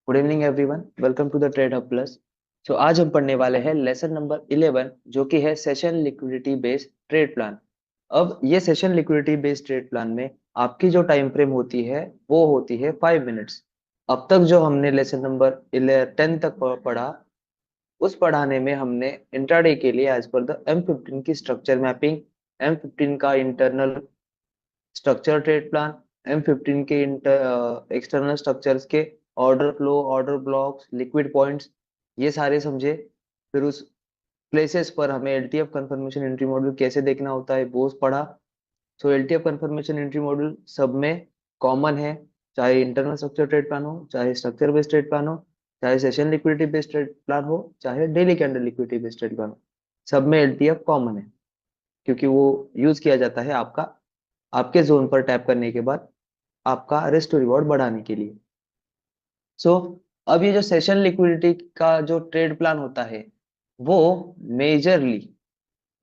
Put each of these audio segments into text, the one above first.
Good evening everyone, welcome to the trade hub plus. आज हम पढ़ने वाले हैं लेसन नंबर 11, जो कि है session liquidity based trade plan. अब ये session liquidity based trade plan में आपकी जो टाइम फ्रेम होती है वो होती है 5 मिनट्स। अब तक जो हमने लेसन नंबर 10 तक पढ़ा, उस पढ़ाने में हमने इंट्राडे के लिए एज पर द M15 की स्ट्रक्चर मैपिंग, M15 का internal structure trade plan, M15 के एक्सटर्नल स्ट्रक्चर्स के order flow, order blocks, liquid points, ये सारे समझे। फिर उस प्लेसेस पर हमें LTF कंफर्मेशन एंट्री मॉड्यूल कैसे देखना होता है वो पढ़ा। LTF कंफर्मेशन एंट्री मॉड्यूल सब में कॉमन है, चाहे इंटरनल स्ट्रक्चर ट्रेड प्लान हो, चाहे स्ट्रक्चर बेस्ड ट्रेड प्लान हो, चाहे session liquidity based trade plan हो, चाहे daily candle liquidity based trade plan हो। सब में LTF कॉमन है, क्योंकि वो यूज किया जाता है आपके जोन पर टैप करने के बाद आपका रिस्क टू रिवॉर्ड बढ़ाने के लिए। सो अब ये जो सेशन लिक्विडिटी का जो ट्रेड प्लान होता है वो मेजरली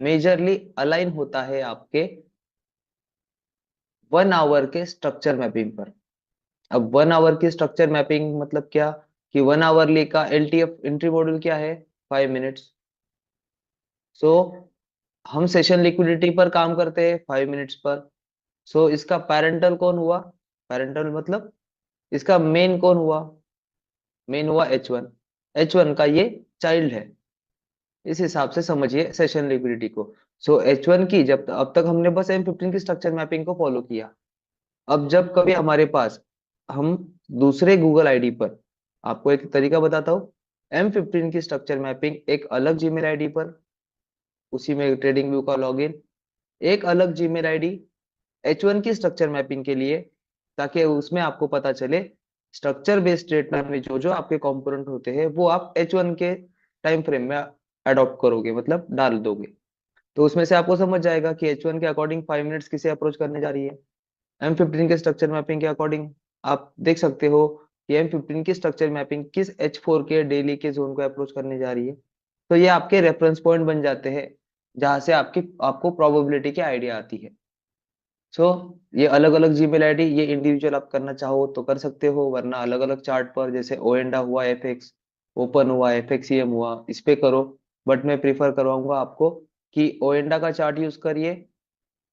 मेजरली अलाइन होता है आपके 1 आवर के स्ट्रक्चर मैपिंग पर। अब 1 आवर की स्ट्रक्चर मैपिंग मतलब क्या, कि 1 आवरली का LTF एंट्री मॉड्यूल क्या है, 5 मिनट्स। सो हम सेशन लिक्विडिटी पर काम करते हैं 5 मिनट्स पर। इसका पैरेंटल कौन हुआ, पैरेंटल मतलब इसका मेन कौन हुआ, मेन हुआ H1। H1 का ये चाइल्ड है, इस हिसाब से समझिए सेशन लिक्विडिटी को। H1 की जब अब तक हमने बस M15 की स्ट्रक्चर मैपिंग को फॉलो किया। अब जब कभी हमारे पास, हम दूसरे गूगल आईडी पर, आपको एक तरीका बताता हूँ, M15 की स्ट्रक्चर मैपिंग एक अलग जीमेल आईडी पर, उसी में ट्रेडिंग व्यू का लॉगिन, एक अलग जीमेल आईडी H1 की स्ट्रक्चर मैपिंग के लिए, ताकि उसमें आपको पता चले स्ट्रक्चर बेस्ड ट्रेड प्लान में जो जो आपके कंपोनेंट होते हैं वो आप H1 के टाइम फ्रेम में अडॉप्ट करोगे, मतलब डाल दोगे। तो उसमें से आपको समझ जाएगा कि H1 के अकॉर्डिंग 5 मिनट्स किसे अप्रोच करने जा रही है। M15 के स्ट्रक्चर मैपिंग के अकॉर्डिंग आप देख सकते हो कि M15 की स्ट्रक्चर मैपिंग किस H4 के डेली के जोन को अप्रोच करने जा रही है। तो ये आपके रेफरेंस पॉइंट बन जाते हैं, जहां से आपको प्रोबेबिलिटी की आइडिया आती है। सो ये अलग अलग जीमेल आईडी, ये इंडिविजुअल आप करना चाहो तो कर सकते हो, वरना अलग अलग चार्ट पर, जैसे ओएंडा हुआ, FX ओपन हुआ, FXCM हुआ, इस पे करो। बट मैं प्रीफर करवाऊंगा आपको कि ओएंडा का चार्ट यूज करिए,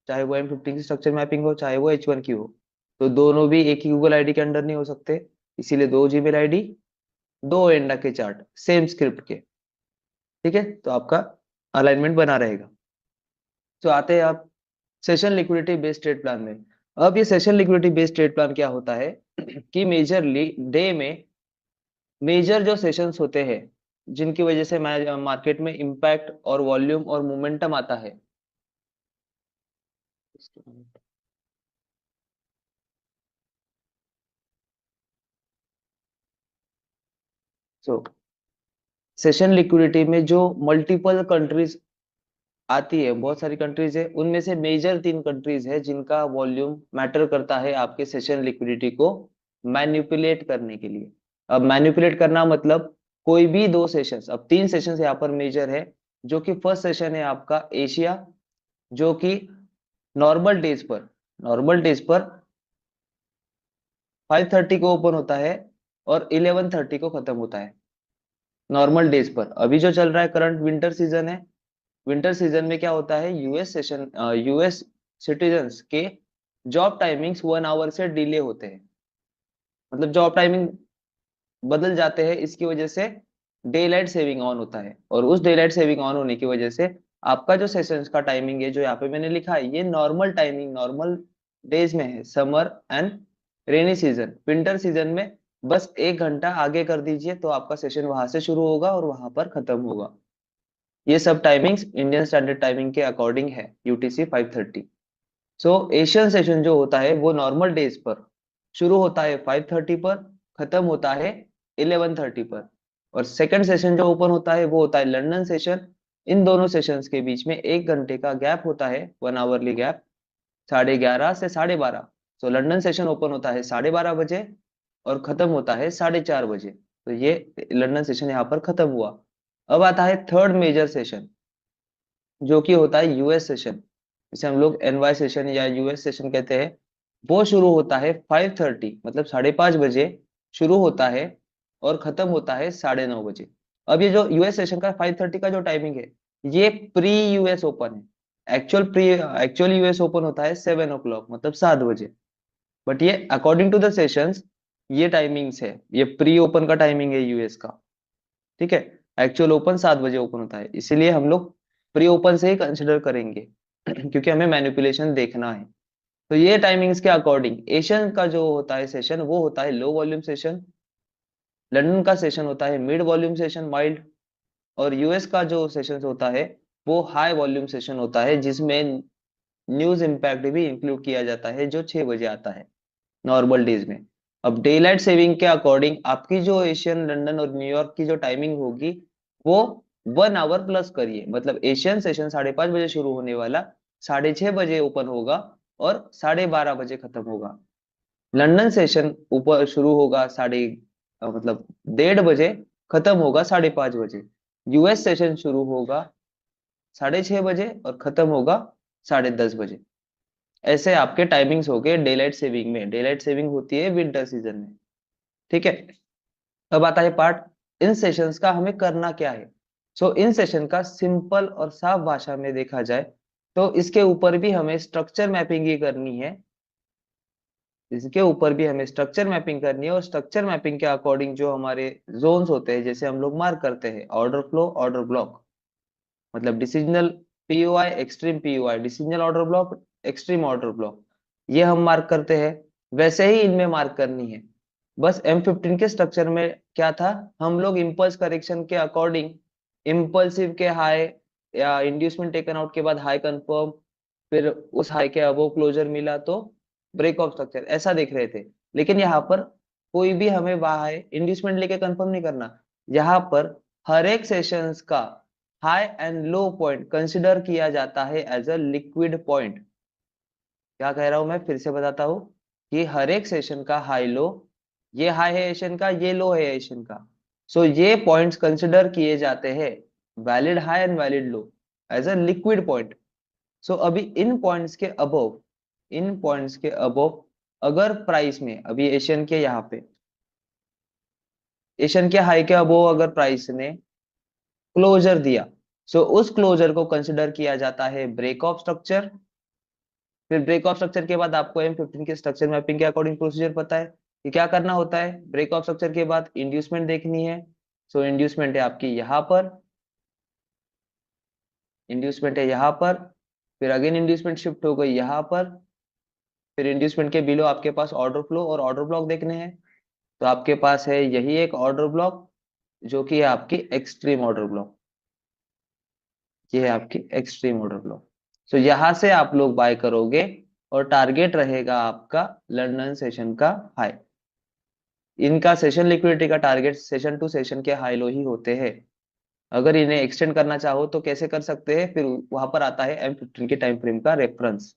चाहे वो M15 की स्ट्रक्चर मैपिंग हो, चाहे वो H1 की हो। तो दोनों भी एक ही गूगल आईडी के अंडर नहीं हो सकते, इसीलिए दो जीमेल आईडी, दो ओएंडा के चार्ट सेम स्क्रिप्ट के। ठीक है, तो आपका अलाइनमेंट बना रहेगा। तो आते हैं आप session liquidity based trade plan में। अब ये session liquidity based trade plan क्या होता है कि मेजरली डे में मेजर जो सेशंस होते हैं, जिनकी वजह से मार्केट में इंपैक्ट और वॉल्यूम और मोमेंटम आता है। सो सेशन लिक्विडिटी में जो मल्टीपल कंट्रीज आती है, बहुत सारी कंट्रीज है, उनमें से मेजर 3 कंट्रीज है जिनका वॉल्यूम मैटर करता है आपके सेशन लिक्विडिटी को मैनिपुलेट करने के लिए। अब मैनिपुलेट करना मतलब कोई भी दो सेशंस, अब 3 सेशंस यहाँ पर मेजर है। जो कि फर्स्ट सेशन है आपका एशिया, जो कि नॉर्मल डेज पर 5:30 को ओपन होता है और 11:30 को खत्म होता है। नॉर्मल डेज पर अभी जो चल रहा है करंट विंटर सीजन है। विंटर सीजन में क्या होता है, यूएस सिटीजन्स के जॉब टाइमिंग्स 1 आवर से डिले होते हैं, मतलब जॉब टाइमिंग बदल जाते हैं। इसकी वजह से डे लाइट सेविंग ऑन होता है, और उस डे लाइट सेविंग ऑन होने की वजह से आपका जो सेशंस का टाइमिंग है, जो यहाँ पे मैंने लिखा है, ये नॉर्मल टाइमिंग नॉर्मल डेज में है, summer and rainy season. Winter season में बस 1 घंटा आगे कर दीजिए तो आपका सेशन वहां से शुरू होगा और वहां पर खत्म होगा। ये सब टाइमिंग्स इंडियन स्टैंडर्ड टाइमिंग के अकॉर्डिंग है, UTC 5:30। एशियन सेशन जो होता है वो नॉर्मल डेज पर शुरू होता है 5:30 पर, खत्म होता है 11:30 पर। और सेकंड सेशन जो ओपन होता है वो होता है लंदन सेशन। इन दोनों सेशंस के बीच में 1 घंटे का गैप होता है, 1 आवरली गैप, 11:30 से 12:30। लंदन सेशन ओपन होता है 12:30 बजे और खत्म होता है 4:30 बजे। तो ये लंदन सेशन यहाँ पर खत्म हुआ। अब आता है थर्ड मेजर सेशन, जो कि होता है US सेशन, जिसे हम लोग NY सेशन या US सेशन कहते हैं। वो शुरू होता है 5:30, मतलब 5:30 बजे शुरू होता है और खत्म होता है 9:30 बजे। अब ये जो यूएस सेशन का 5:30 का जो टाइमिंग है, ये प्री यूएस ओपन है। एक्चुअल यूएस ओपन होता है 7 o'clock, मतलब 7 बजे। बट ये अकॉर्डिंग टू द सेशंस, ये टाइमिंग्स है, ये प्री ओपन का टाइमिंग है यूएस का। ठीक है। एक्चुअल ओपन 7 बजे ओपन होता है, इसीलिए हम लोग प्री ओपन से ही कंसिडर करेंगे क्योंकि हमें मैनिपुलेशन देखना है। तो ये टाइमिंग्स के अकॉर्डिंग एशियन का जो होता है सेशन, वो होता है लो वॉल्यूम सेशन। लंदन का सेशन होता है मिड वॉल्यूम सेशन, माइल्ड। और यूएस का जो सेशन होता है वो हाई वॉल्यूम सेशन होता है, जिसमें न्यूज इम्पैक्ट भी इंक्लूड किया जाता है, जो 6 बजे आता है नॉर्मल डेज में। अब डे लाइट सेविंग के अकॉर्डिंग आपकी जो एशियन लंदन और न्यूयॉर्क की जो टाइमिंग होगी, वो 1 आवर प्लस करिए। मतलब एशियन सेशन 5:30 बजे शुरू होने वाला, 6:30 बजे ओपन होगा और 12:30 बजे खत्म होगा। लंदन सेशन ऊपर शुरू होगा मतलब 1:30 बजे, खत्म होगा 5:30 बजे। यूएस सेशन शुरू होगा 6:30 बजे और खत्म होगा 10:30 बजे। ऐसे आपके टाइमिंग्स हो गए डे लाइट सेविंग में। डे लाइट सेविंग होती है विंटर सीजन में। ठीक है। अब आता है पार्ट, इन सेशंस का हमें करना क्या है। सो इन सेशन का सिंपल और साफ भाषा में देखा जाए तो इसके ऊपर भी हमें स्ट्रक्चर मैपिंग ही करनी है। इसके ऊपर भी हमें स्ट्रक्चर मैपिंग करनी है, और स्ट्रक्चर मैपिंग के अकॉर्डिंग जो हमारे जोन्स होते हैं, जैसे हम लोग मार्क करते हैं ऑर्डर फ्लो, ऑर्डर ब्लॉक, मतलब decisional POI, extreme POI, decisional order block, extreme order block, ये हम मार्क करते हैं। वैसे ही इनमें मार्क करनी है। बस M15 के स्ट्रक्चर में क्या था, हम लोग इम्पल्स करेक्शन के अकॉर्डिंग इम्पल्सिव के हाई या इंड्यूसमेंट टेकन आउट के बाद हाई कंफर्म, फिर उस हाई के अबोव क्लोजर मिला तो ब्रेक ऑफ स्ट्रक्चर, ऐसा देख रहे थे। लेकिन यहाँ पर कोई भी हमें हाई इंड्यूसमेंट लेके कंफर्म नहीं करना। यहाँ पर हर एक सेशंस का high and low point consider किया जाता है एज अ लिक्विड पॉइंट। क्या कह रहा हूं मैं, फिर से बताता हूँ कि हर एक सेशन का हाई लो, ये हाई है एशियन का, ये लो है एशियन का। सो ये पॉइंट्स कंसिडर किए जाते हैं valid high and valid low as a liquid point. So अभी इन पॉइंट्स के अबोव अगर प्राइस में, अभी एशियन के यहाँ पे एशियन के हाई के अबोव अगर प्राइस ने क्लोजर दिया, सो उस क्लोजर को कंसिडर किया जाता है ब्रेक ऑफ स्ट्रक्चर। फिर ब्रेक ऑफ स्ट्रक्चर के बाद आपको M15 के स्ट्रक्चर मैपिंग के अकॉर्डिंग प्रोसीजर पता है कि क्या करना होता है। ब्रेक ऑफ स्ट्रक्चर के बाद इंड्यूसमेंट देखनी है। सो इंड्यूसमेंट है आपकी यहाँ पर, इंड्यूसमेंट है यहाँ पर, फिर अगेन इंड्यूसमेंट शिफ्ट हो गई यहाँ पर, फिर इंड्यूसमेंट के बिलो आपके पास ऑर्डर फ्लो और ऑर्डर ब्लॉक देखने हैं। तो आपके पास है यही एक ऑर्डर ब्लॉक, जो कि है आपकी एक्सट्रीम ऑर्डर ब्लॉक। ये है आपकी एक्सट्रीम ऑर्डर ब्लॉक। सो यहां से आप लोग बाय करोगे और टारगेट रहेगा आपका लंदन सेशन का हाई। इनका सेशन लिक्विडिटी का टारगेट सेशन टू सेशन के हाई लो ही होते हैं। अगर इन्हें एक्सटेंड करना चाहो तो कैसे कर सकते हैं, फिर वहां पर आता है M15 के टाइम फ्रेम का रेफरेंस।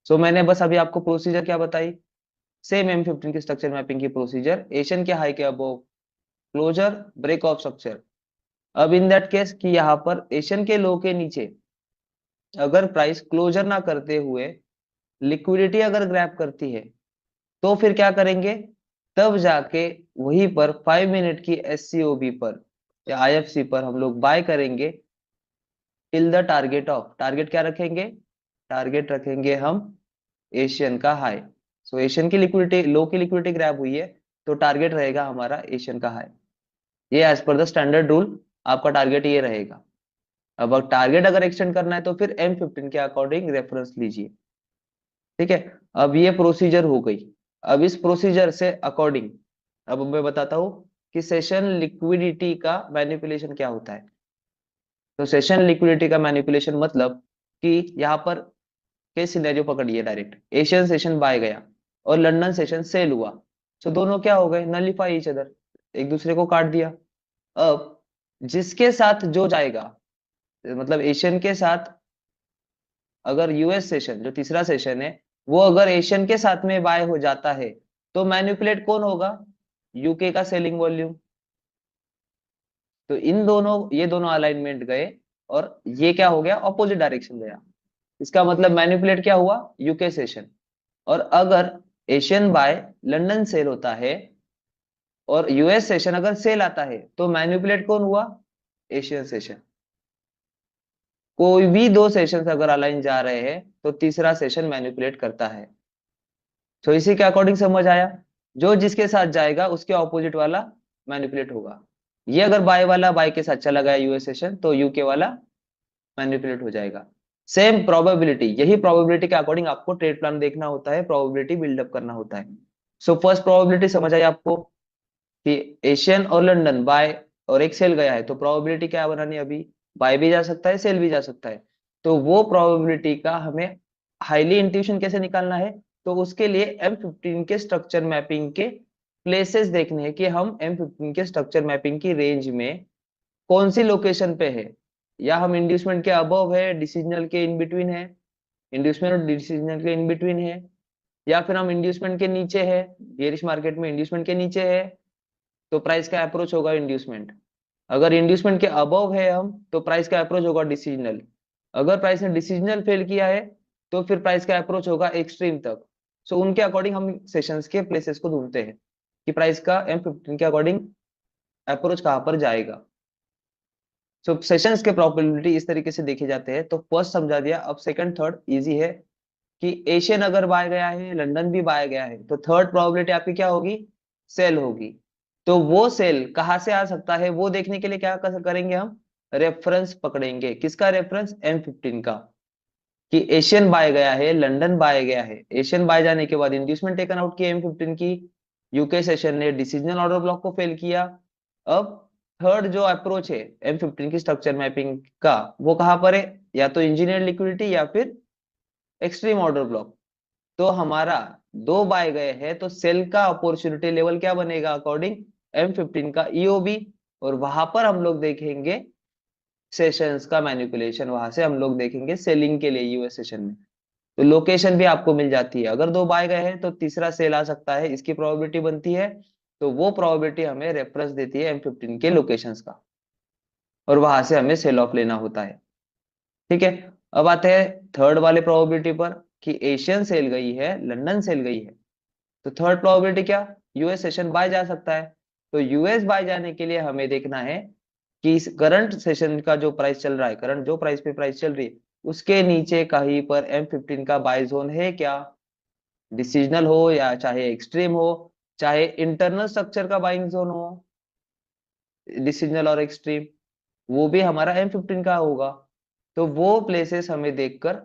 सो मैंने बस अभी आपको प्रोसीजर क्या बताई, सेम M15 की स्ट्रक्चर मैपिंग की प्रोसीजर, एशियन के हाई के above closure, break of structure. अब इन दैट केस कि यहाँ पर एशियन के लो के नीचे अगर प्राइस क्लोजर ना करते हुए लिक्विडिटी अगर ग्रैब करती है, तो फिर क्या करेंगे, तब जाके वहीं पर 5 मिनट की SCOB पर या IFC पर हम लोग बाय करेंगे till the target of, target क्या रखेंगे, टारगेट रखेंगे हम एशियन का हाई। सो एशियन की लिक्विडिटी, लो की लिक्विडिटी ग्रैब हुई है, तो टारगेट रहेगा हमारा एशियन का हाई। ये as per the standard rule आपका टारगेट ये रहेगा। अब टारगेट अगर एक्सटेंड करना है तो फिर M15 के अकॉर्डिंग रेफरेंस लीजिए। ठीक है। अब ये प्रोसीजर हो गई। अब इस प्रोसीजर से अकॉर्डिंग अब मैं बताता हूँ कि सेशन लिक्विडिटी का मैनिपुलेशन क्या होता है। तो सेशन लिक्विडिटी का मैनिपुलेशन मतलब कि यहाँ पर केस सिनेरियो पकड़िए, डायरेक्ट एशियन सेशन बाय गया और लंदन सेशन सेल हुआ। तो दोनों क्या हो गए, नलीफाई ईच अदर, एक दूसरे को काट दिया। अब जिसके साथ जो जाएगा, मतलब एशियन के साथ अगर यूएस सेशन जो तीसरा सेशन है, वो अगर एशियन के साथ में बाय हो जाता है, तो मैनिपुलेट कौन होगा, यूके का सेलिंग वॉल्यूम। तो इन दोनों, ये दोनों अलाइनमेंट गए और ये क्या हो गया, ऑपोजिट डायरेक्शन गया। इसका मतलब मैनिपुलेट क्या हुआ, यूके सेशन। और अगर एशियन बाय लंदन सेल होता है, और यूएस सेशन अगर सेल आता है तो मैनिपुलेट कौन हुआ? Asian session. कोई भी दो सेशन अगर अलाइन जा रहे हैं तो तीसरा सेशन मैनिपुलेट करता है। तो इसी के अकॉर्डिंग समझ आया, जो जिसके साथ जाएगा उसके ऑपोजिट वाला मैनिपुलेट होगा। ये अगर बाय वाला बाय के साथ चला गया यूएस सेशन तो यूके वाला मैनिपुलेट हो जाएगा। सेम प्रोबेबिलिटी, यही प्रोबेबिलिटी के अकॉर्डिंग आपको ट्रेड प्लान देखना होता है, प्रोबेबिलिटी बिल्डअप करना होता है। सो फर्स्ट प्रोबेबिलिटी समझ आई आपको कि एशियन और लंदन बाय और एक सेल गया है, तो प्रोबेबिलिटी क्या बनानी है अभी? बाय भी जा सकता है, सेल भी जा सकता है। तो वो प्रोबेबिलिटी का हमें हाईली इंट्यूशन कैसे निकालना है? तो उसके लिए M15 के स्ट्रक्चर मैपिंग के प्लेसेस देखने हैं कि हम M15 के स्ट्रक्चर मैपिंग की रेंज में कौन सी लोकेशन पे है। या हम इंड्यूसमेंट के अबव है, डिसीजनल के इन बिटवीन है, इंड्यूसमेंट और डिसीजनल के इन बिटवीन है, या फिर हम इंड्यूसमेंट के नीचे है, बेयरिश मार्केट में इंड्यूसमेंट के नीचे है, तो प्राइस का अप्रोच होगा इंड्यूसमेंट। अगर इंड्यूसमेंट के अबव है हम, तो प्राइस का अप्रोच होगा डिसीजनल। अगर प्राइस ने डिसीजनल फेल किया है तो फिर प्राइस का अप्रोच होगा एक्सट्रीम तक। सो उनके अकॉर्डिंग हम सेशंस के प्लेसेस को ढूंढते हैं कि प्राइस का M15 के अकॉर्डिंग अप्रोच कहां पर जाएगा। सो सेशंस के प्रोबेबिलिटी इस तरीके से देखे जाते हैं। तो फर्स्ट समझा दिया, अब सेकंड थर्ड इजी है कि एशियन अगर बाय गया है, लंदन भी बाय गया है, तो थर्ड प्रोबेबिलिटी आपकी क्या होगी? सेल होगी। तो वो सेल कहां से आ सकता है वो देखने के लिए क्या करेंगे हम? रेफरेंस पकड़ेंगे। किसका रेफरेंस? M15 का। कि एशियन बाय गया है, लंदन बाय गया है, एशियन बाय जाने के बाद इंड्यूसमेंट टेकन आउट की M15 की, यूके सेशन ने डिसीजनल ऑर्डर ब्लॉक को फेल किया। अब थर्ड जो अप्रोच है M15 की स्ट्रक्चर मैपिंग का, वो कहां पर है? या तो इंजीनियर लिक्विडिटी या फिर एक्सट्रीम ऑर्डर ब्लॉक। तो हमारा दो बाय गए हैं, तो सेल का अपॉर्चुनिटी लेवल क्या बनेगा अकॉर्डिंग M15 का? EOB। और वहां पर हम लोग देखेंगे सेशंस का मैनिपुलेशन, वहां से हम लोग देखेंगे सेलिंग के लिए यूएस सेशन में। तो लोकेशन भी आपको मिल जाती है, अगर दो बाय गए हैं तो तीसरा सेल आ सकता है, इसकी प्रोबेबिलिटी बनती है। तो वो प्रोबेबिलिटी हमें रेफरेंस देती है M15 के लोकेशंस का, और वहां से हमें सेल ऑफ लेना होता है। ठीक है। अब आते हैं थर्ड वाले प्रोबेबिलिटी पर कि एशियन सेल गई है, लंदन सेल गई है। तो थर्ड प्रोबेबिलिटी क्या? यूएस सेशन बाय जा सकता है। तो यूएस बाय जाने के लिए हमें देखना है कि इस करंट सेशन का जो प्राइस चल रहा है, करंट जो प्राइस पे प्राइस चल रही है, उसके नीचे कहीं पर M15 का बाय जोन है क्या? डिसीजनल हो या चाहे एक्सट्रीम हो, चाहे इंटरनल स्ट्रक्चर का बाइंग जोन हो, डिसीजनल और एक्सट्रीम, वो भी हमारा M15 का होगा। तो वो प्लेसेस हमें देखकर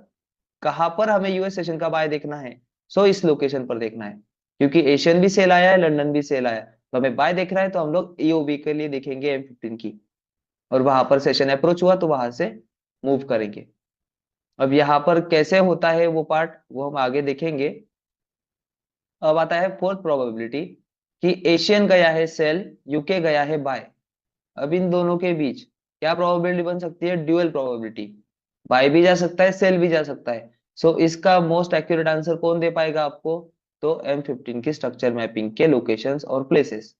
कहां पर हमें यूएस सेशन का बाय देखना है? सो इस लोकेशन पर देखना है, क्योंकि एशियन भी सेल आया है, लंदन भी सेल आया है, तो हमें बाय देख रहा है, तो हम लोग EOB के लिए देखेंगे M15 की, और वहां पर सेशन अप्रोच हुआ तो वहां से मूव करेंगे। अब यहाँ पर कैसे होता है वो पार्ट, वो हम आगे देखेंगे। अब आता है फोर्थ प्रोबेबिलिटी कि एशियन गया है सेल, यूके गया है बाय। अब इन दोनों के बीच क्या प्रोबेबिलिटी बन सकती है? Dual probability. बाय भी जा सकता है, सेल भी जा सकता है। सो इसका मोस्ट एक्यूरेट आंसर कौन दे पाएगा आपको? तो M15 की स्ट्रक्चर मैपिंग के लोकेशंस और प्लेसेस,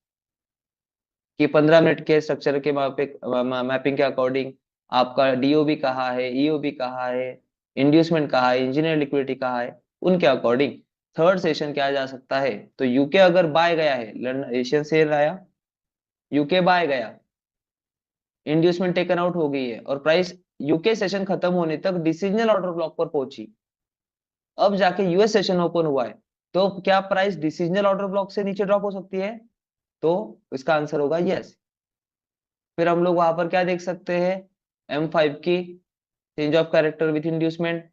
कि 15 मिनट के स्ट्रक्चर के मैपिंग के अकॉर्डिंग आपका DOB कहाँ है, EOB कहाँ है, इंड्यूसमेंट कहाँ है, इंजीनियर लिक्विडिटी कहाँ है, उनके अकॉर्डिंग थर्ड सेशन क्या जा सकता है। तो यूके अगर बाय गया है, एशियन सेल आया, यूके बाय गया, इंड्यूसमेंट टेकन आउट हो गई है, और प्राइस यूके सेशन खत्म होने तक डिसीजनल ऑर्डर ब्लॉक पर पहुंची, अब जाके यूएस सेशन ओपन हुआ है, तो क्या प्राइस डिसीजनल ऑर्डर ब्लॉक से नीचे ड्रॉप हो सकती है? तो इसका आंसर होगा यस। फिर हम लोग वहां पर क्या देख सकते हैं? M5 की change of character with inducement,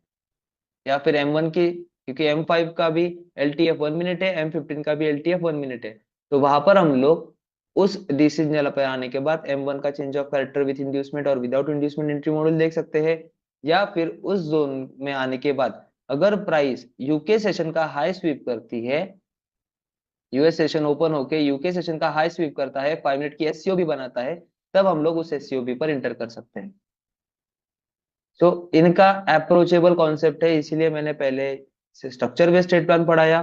या फिर M1 की, क्योंकि M5 का भी LTF 1 मिनट है, M15 का भी LTF 1 मिनट है। तो वहां पर हम लोग उस डिसीजनल पे आने के बाद M1 का change of character with inducement और विदाउट इंड्यूसमेंट एंट्री मॉडल देख सकते हैं। या फिर उस जोन में आने के बाद अगर प्राइस यूके सेशन का हाई स्वीप करती है, यूएस सेशन ओपन होके यूके सेशन का हाई स्वीप करता है, 5 मिनट की SCOB बनाता है, तब हम लोग उस SCOB पर इंटर कर सकते हैं। तो इनका अप्रोचेबल कॉन्सेप्ट है, इसीलिए मैंने पहले से स्ट्रक्चर बेस्ड ट्रेड प्लान पढ़ाया,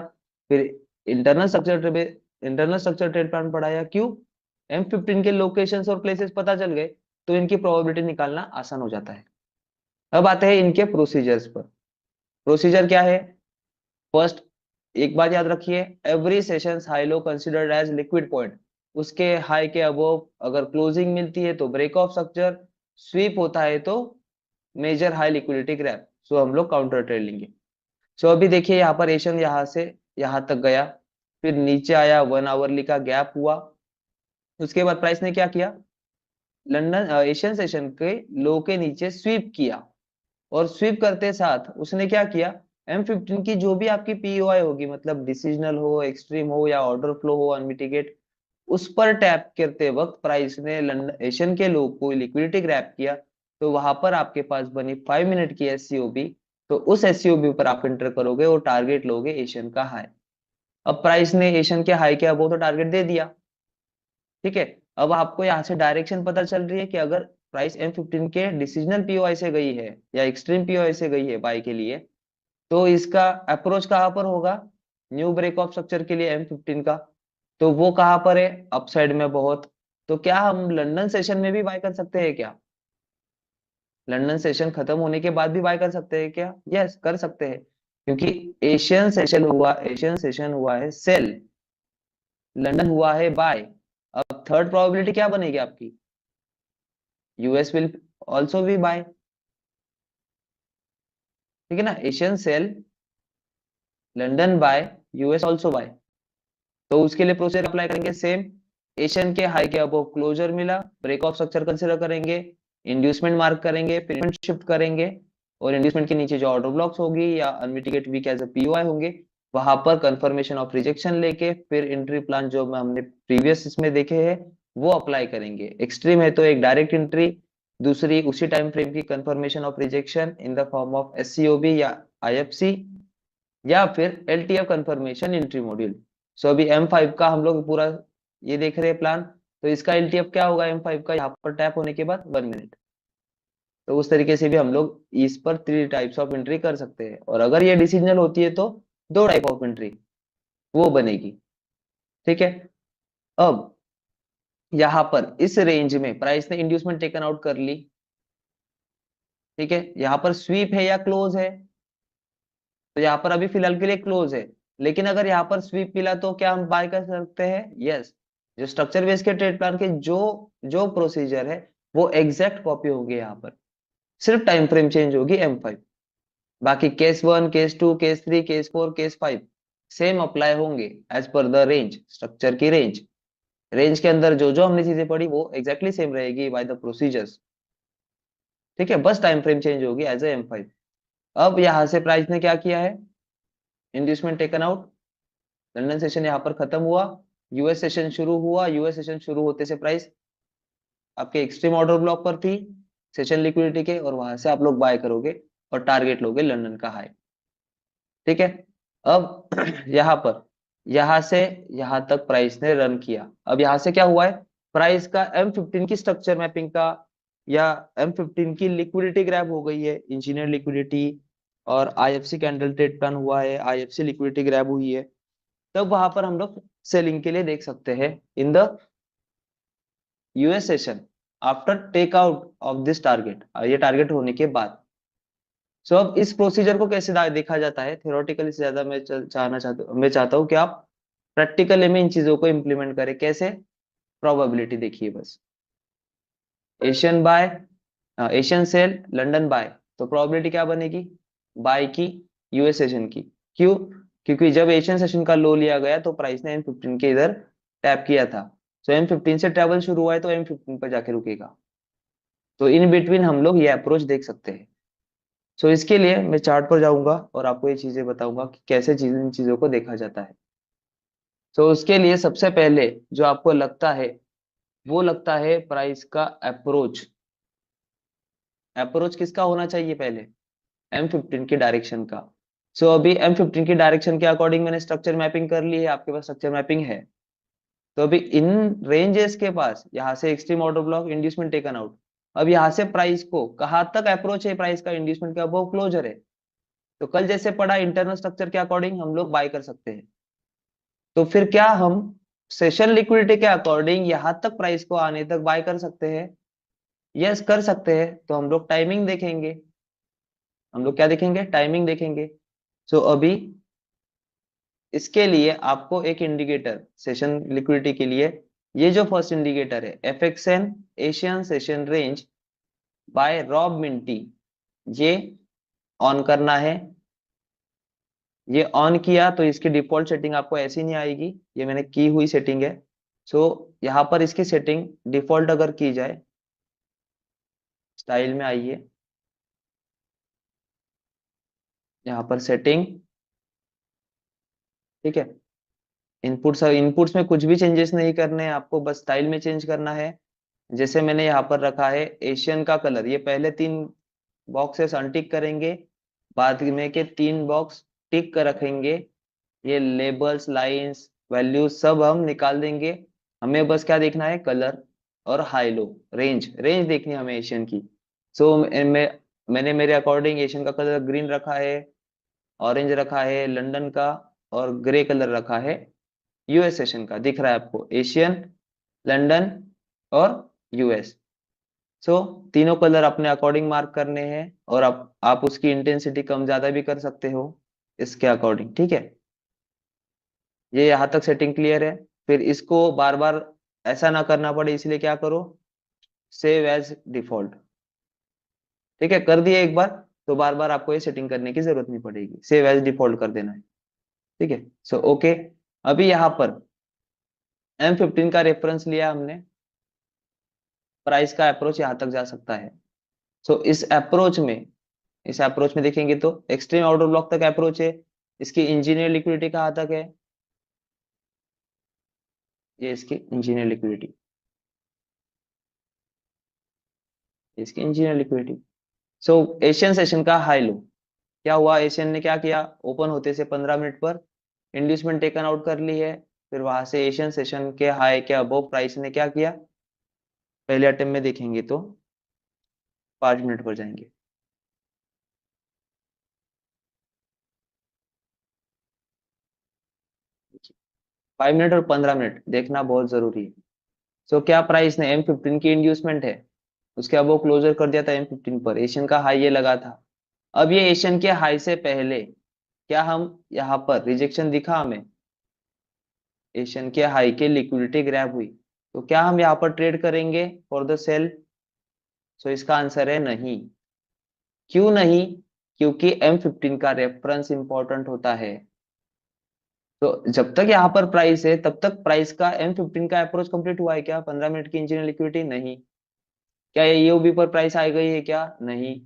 फिर इंटरनल स्ट्रक्चर ट्रेड प्लान पढ़ाया। क्यों? M15 के लोकेशंस और प्लेसेस पता चल गए तो इनकी प्रोबेबिलिटी निकालना आसान हो जाता है। अब आते हैं इनके प्रोसीजर्स पर। प्रोसीजर क्या है? फर्स्ट, एक बात याद रखिए, every session high low considered as liquid point. उसके हाई के अबोव अगर क्लोजिंग मिलती है तो ब्रेक ऑफ स्ट्रक्चर, स्वीप होता है तो मेजर हाई लिक्विडिटी ग्रैब, सो हम लोग काउंटर ट्रेड लेंगे। सो अभी देखिए यहाँ पर एशियन यहाँ से यहाँ तक गया, फिर नीचे आया, 1 आवरली का गैप हुआ, उसके बाद प्राइस ने क्या किया, लंदन एशियन सेशन के लो के नीचे स्वीप किया, और स्वीप करते साथ उसने क्या किया, M15 की जो भी आपकी पीओआई होगी, मतलब डिसीजनल हो, एक्सट्रीम हो, या ऑर्डर फ्लो हो, अनमिटिगेट, उस पर टैप करते वक्त प्राइस ने लंदन एशियन के लो को लिक्विडिटी ग्रैब किया, तो वहां पर आपके पास बनी 5 मिनट की एससीओबी। तो उस एससीओबी पर आप एंटर करोगे और टारगेट लोगे एशियन का हाई। अब प्राइस ने एशियन के हाई के अबोव तो टारगेट दे दिया, ठीक है। अब आपको यहाँ से डायरेक्शन पता चल रही है कि अगर प्राइस M15 के डिसीजनल पीओआई से गई है या एक्सट्रीम पीओआई से गई है बाय के लिए, तो इसका अप्रोच कहाँ पर होगा, न्यू ब्रेक ऑफ स्ट्रक्चर के लिए M15 का, तो वो कहाँ पर है, अपसाइड में बहुत। तो क्या हम लंदन सेशन में भी बाय कर सकते हैं क्या, लंदन सेशन खत्म होने के बाद भी बाय कर सकते हैं क्या, यस कर सकते हैं, क्योंकि एशियन सेशन हुआ है सेल, लंदन हुआ है बाय। अब थर्ड प्रोबेबिलिटी क्या बनेगी आपकी, US will also be buy, ठीक है ना, Asian sell, London buy, US also buy. तो उसके लिए प्रोसीजर अप्लाई करेंगे सेम, एशियन के हाई के अबव क्लोजर मिला, ब्रेक ऑफ स्ट्रक्चर कंसिडर करेंगे, इंड्यूसमेंट मार्क करेंगे, फिर शिफ्ट करेंगे, और इंड्यूसमेंट के नीचे जो ऑर्डर ब्लॉक्स होगी या unmitigated wick as a POI होंगे, वहां पर कंफर्मेशन ऑफ रिजेक्शन लेके फिर एंट्री प्लान जो हमने प्रीवियस इसमें देखे हैं वो अप्लाई करेंगे। एक्सट्रीम है तो एक डायरेक्ट एंट्री, दूसरी उसी टाइम फ्रेम की confirmation of rejection in the form of SCOB या आईएफसी, या फिर LTF confirmation entry module. So अभी M5 का हम लोग पूरा ये देख रहे हैं प्लान, तो इसका एलटीएफ क्या होगा M5 का, यहाँ पर टैप होने के बाद 1 मिनट। तो उस तरीके से भी हम लोग इस पर 3 टाइप्स ऑफ एंट्री कर सकते हैं, और अगर ये डिसीजनल होती है तो 2 टाइप ऑफ एंट्री वो बनेगी, ठीक है। अब यहाँ पर इस रेंज में प्राइस ने इंड्यूसमेंट टेकन आउट कर ली, ठीक है, यहाँ पर स्वीप है या क्लोज है, तो यहाँ पर अभी फिलहाल के लिए क्लोज है, लेकिन अगर यहाँ पर स्वीप मिला तो क्या हम बाय कर सकते हैं, यस। जो स्ट्रक्चर बेस के ट्रेड प्लान के जो जो प्रोसीजर है वो एग्जैक्ट कॉपी होगी, यहाँ पर सिर्फ टाइम फ्रेम चेंज होगी M5, बाकी case 1, case 2, case 3, case 4, case 5 same apply होंगे as per the range, structure की रेंज, रेंज के अंदर जो जो हमने चीजें पढ़ी वो एग्जैक्टली सेम रहेगी बाय द प्रोसीजर्स, ठीक है, बस टाइम फ्रेम चेंज होगी एज ए M5। अब यहाँ से प्राइस ने क्या किया है, inducement taken out, London session यहाँ पर खत्म हुआ, यूएस सेशन शुरू हुआ, यूएस सेशन शुरू होते से प्राइस आपके एक्सट्रीम ऑर्डर ब्लॉक पर थी सेशन लिक्विडिटी के, और वहां से आप लोग बाय करोगे और टारगेट लोगे लंदन का हाई, ठीक है। अब यहाँ पर यहाँ से यहाँ तक प्राइस ने रन किया, अब यहाँ से क्या हुआ है, प्राइस का M15 की स्ट्रक्चर मैपिंग का या M15 की लिक्विडिटी ग्रैब हो गई है, इंजीनियर लिक्विडिटी, और आईएफसी कैंडल ट्रेड प्लान हुआ है, आईएफसी लिक्विडिटी ग्रैब हुई है, तब वहां पर हम लोग सेलिंग के लिए देख सकते हैं in the US session after take out of this target, ये टारगेट होने के बाद। सो अब इस प्रोसीजर को कैसे देखा जाता है, थ्योरेटिकली से ज्यादा मैं चाहता हूँ कि आप प्रैक्टिकली में इन चीजों को इम्प्लीमेंट करें, कैसे, प्रोबेबिलिटी देखिए बस, Asian buy, Asian sell, London buy, तो प्रोबेबिलिटी क्या बनेगी, बाय की, यूएस सेशन की, क्यों, क्योंकि जब एशियन सेशन का लो लिया गया तो प्राइस ने M15 के इधर टैप किया था, तो M15 से ट्रेवल शुरू हुआ है तो M15 पर जाके रुकेगा, तो इन बिटवीन हम लोग ये अप्रोच देख सकते हैं। सो इसके लिए मैं चार्ट पर जाऊंगा और आपको ये चीजें बताऊंगा कि कैसे इन चीजों को देखा जाता है। सो उसके लिए सबसे पहले जो आपको लगता है वो लगता है प्राइस का अप्रोच, अप्रोच किसका होना चाहिए पहले, M15 की डायरेक्शन का। सो अभी M15 की डायरेक्शन के अकॉर्डिंग मैंने स्ट्रक्चर मैपिंग कर ली है, आपके पास स्ट्रक्चर मैपिंग है, तो अभी इन रेंजेस के पास यहाँ से extreme order block, inducement taken out, अब यहाँ से प्राइस को कहाँ तक अप्रोच है, प्राइस का इंड्यूसमेंट के अबव क्लोजर है, तो कल जैसे पढ़ा इंटरनल स्ट्रक्चर के अकॉर्डिंग हम लोग बाय कर सकते हैं, तो फिर क्या हम सेशन लिक्विडिटी के अकॉर्डिंग यहाँ तक प्राइस को आने तक बाय कर सकते हैं, यस कर सकते हैं, तो हम लोग टाइमिंग देखेंगे, हम लोग क्या देखेंगे, टाइमिंग देखेंगे। सो अभी इसके लिए आपको एक इंडिकेटर सेशन लिक्विडिटी के लिए ये जो फर्स्ट इंडिकेटर है FXN Asian session range by Rob Minty, ये ऑन करना है। ये ऑन किया तो इसकी डिफॉल्ट सेटिंग आपको ऐसी नहीं आएगी, ये मैंने की हुई सेटिंग है। सो यहाँ पर इसकी सेटिंग डिफॉल्ट अगर की जाए, स्टाइल में आइए, यहाँ पर सेटिंग, ठीक है। इनपुट्स में कुछ भी चेंजेस नहीं करने हैं आपको, बस स्टाइल में चेंज करना है। जैसे मैंने यहाँ पर रखा है एशियन का कलर, ये पहले 3 बॉक्सेस अनटिक करेंगे, बाद में के 3 बॉक्स टिक कर रखेंगे। ये लेबल्स, लाइंस, वैल्यूज सब हम निकाल देंगे। हमें बस क्या देखना है, कलर और हाई लो, रेंज रेंज देखनी है हमें एशियन की। सो मैंने मेरे अकॉर्डिंग एशियन का कलर ग्रीन रखा है, ऑरेंज रखा है लंदन का, और ग्रे कलर रखा है यूएस सेशन का। दिख रहा है आपको, एशियन, लंदन और यूएस। सो तीनों कलर अपने अकॉर्डिंग मार्क करने हैं, और आप उसकी इंटेंसिटी कम ज्यादा भी कर सकते हो इसके अकॉर्डिंग, ठीक है। ये यहाँ तक सेटिंग क्लियर है। फिर इसको बार बार ऐसा ना करना पड़े, इसलिए क्या करो, सेव एज डिफॉल्ट, ठीक है, कर दिए एक बार, तो बार बार आपको ये सेटिंग करने की जरूरत नहीं पड़ेगी, सेव एज डिफॉल्ट कर देना है, ठीक है। सो ओके, अभी यहाँ पर M15 का रेफरेंस लिया हमने, प्राइस का अप्रोच यहाँ तक जा सकता है। सो इस अप्रोच में देखेंगे तो एक्सट्रीम ऑर्डर ब्लॉक तक अप्रोच है। इसकी इंजीनियर लिक्विडिटी कहाँ तक है, ये इसकी इंजीनियर लिक्विडिटी, इसकी इंजीनियर लिक्विडिटी। सो एशियन सेशन का हाई लो क्या हुआ, एशियन ने क्या किया, ओपन होते से 15 मिनट पर इंड्यूसमेंट टेकन आउट कर ली है। फिर वहां से एशियन सेशन के हाई के अबव प्राइस ने क्या किया, पहले अटेम्प्ट में देखेंगे तो 5 मिनट पर जाएंगे। 5 मिनट और 15 मिनट देखना बहुत जरूरी है। सो क्या प्राइस ने M15 की इंड्यूसमेंट है, उसके अब वो क्लोजर कर दिया था M15 पर, एशियन का हाई ये लगा था। अब ये एशियन के हाई से पहले क्या हम यहाँ पर रिजेक्शन दिखा हमें, एशियन के हाई के लिक्विडिटी ग्रैब हुई, तो क्या हम यहाँ पर ट्रेड करेंगे फॉर द सेल। सो इसका आंसर है नहीं। क्यों नहीं, क्योंकि M15 का रेफरेंस इंपॉर्टेंट होता है। तो जब तक यहाँ पर प्राइस है तब तक प्राइस का M15 का अप्रोच कंप्लीट हुआ है क्या, 15 मिनट की इंजीनियर लिक्विडिटी नहीं। क्या ये ईओबी पर प्राइस आ गई है क्या, नहीं।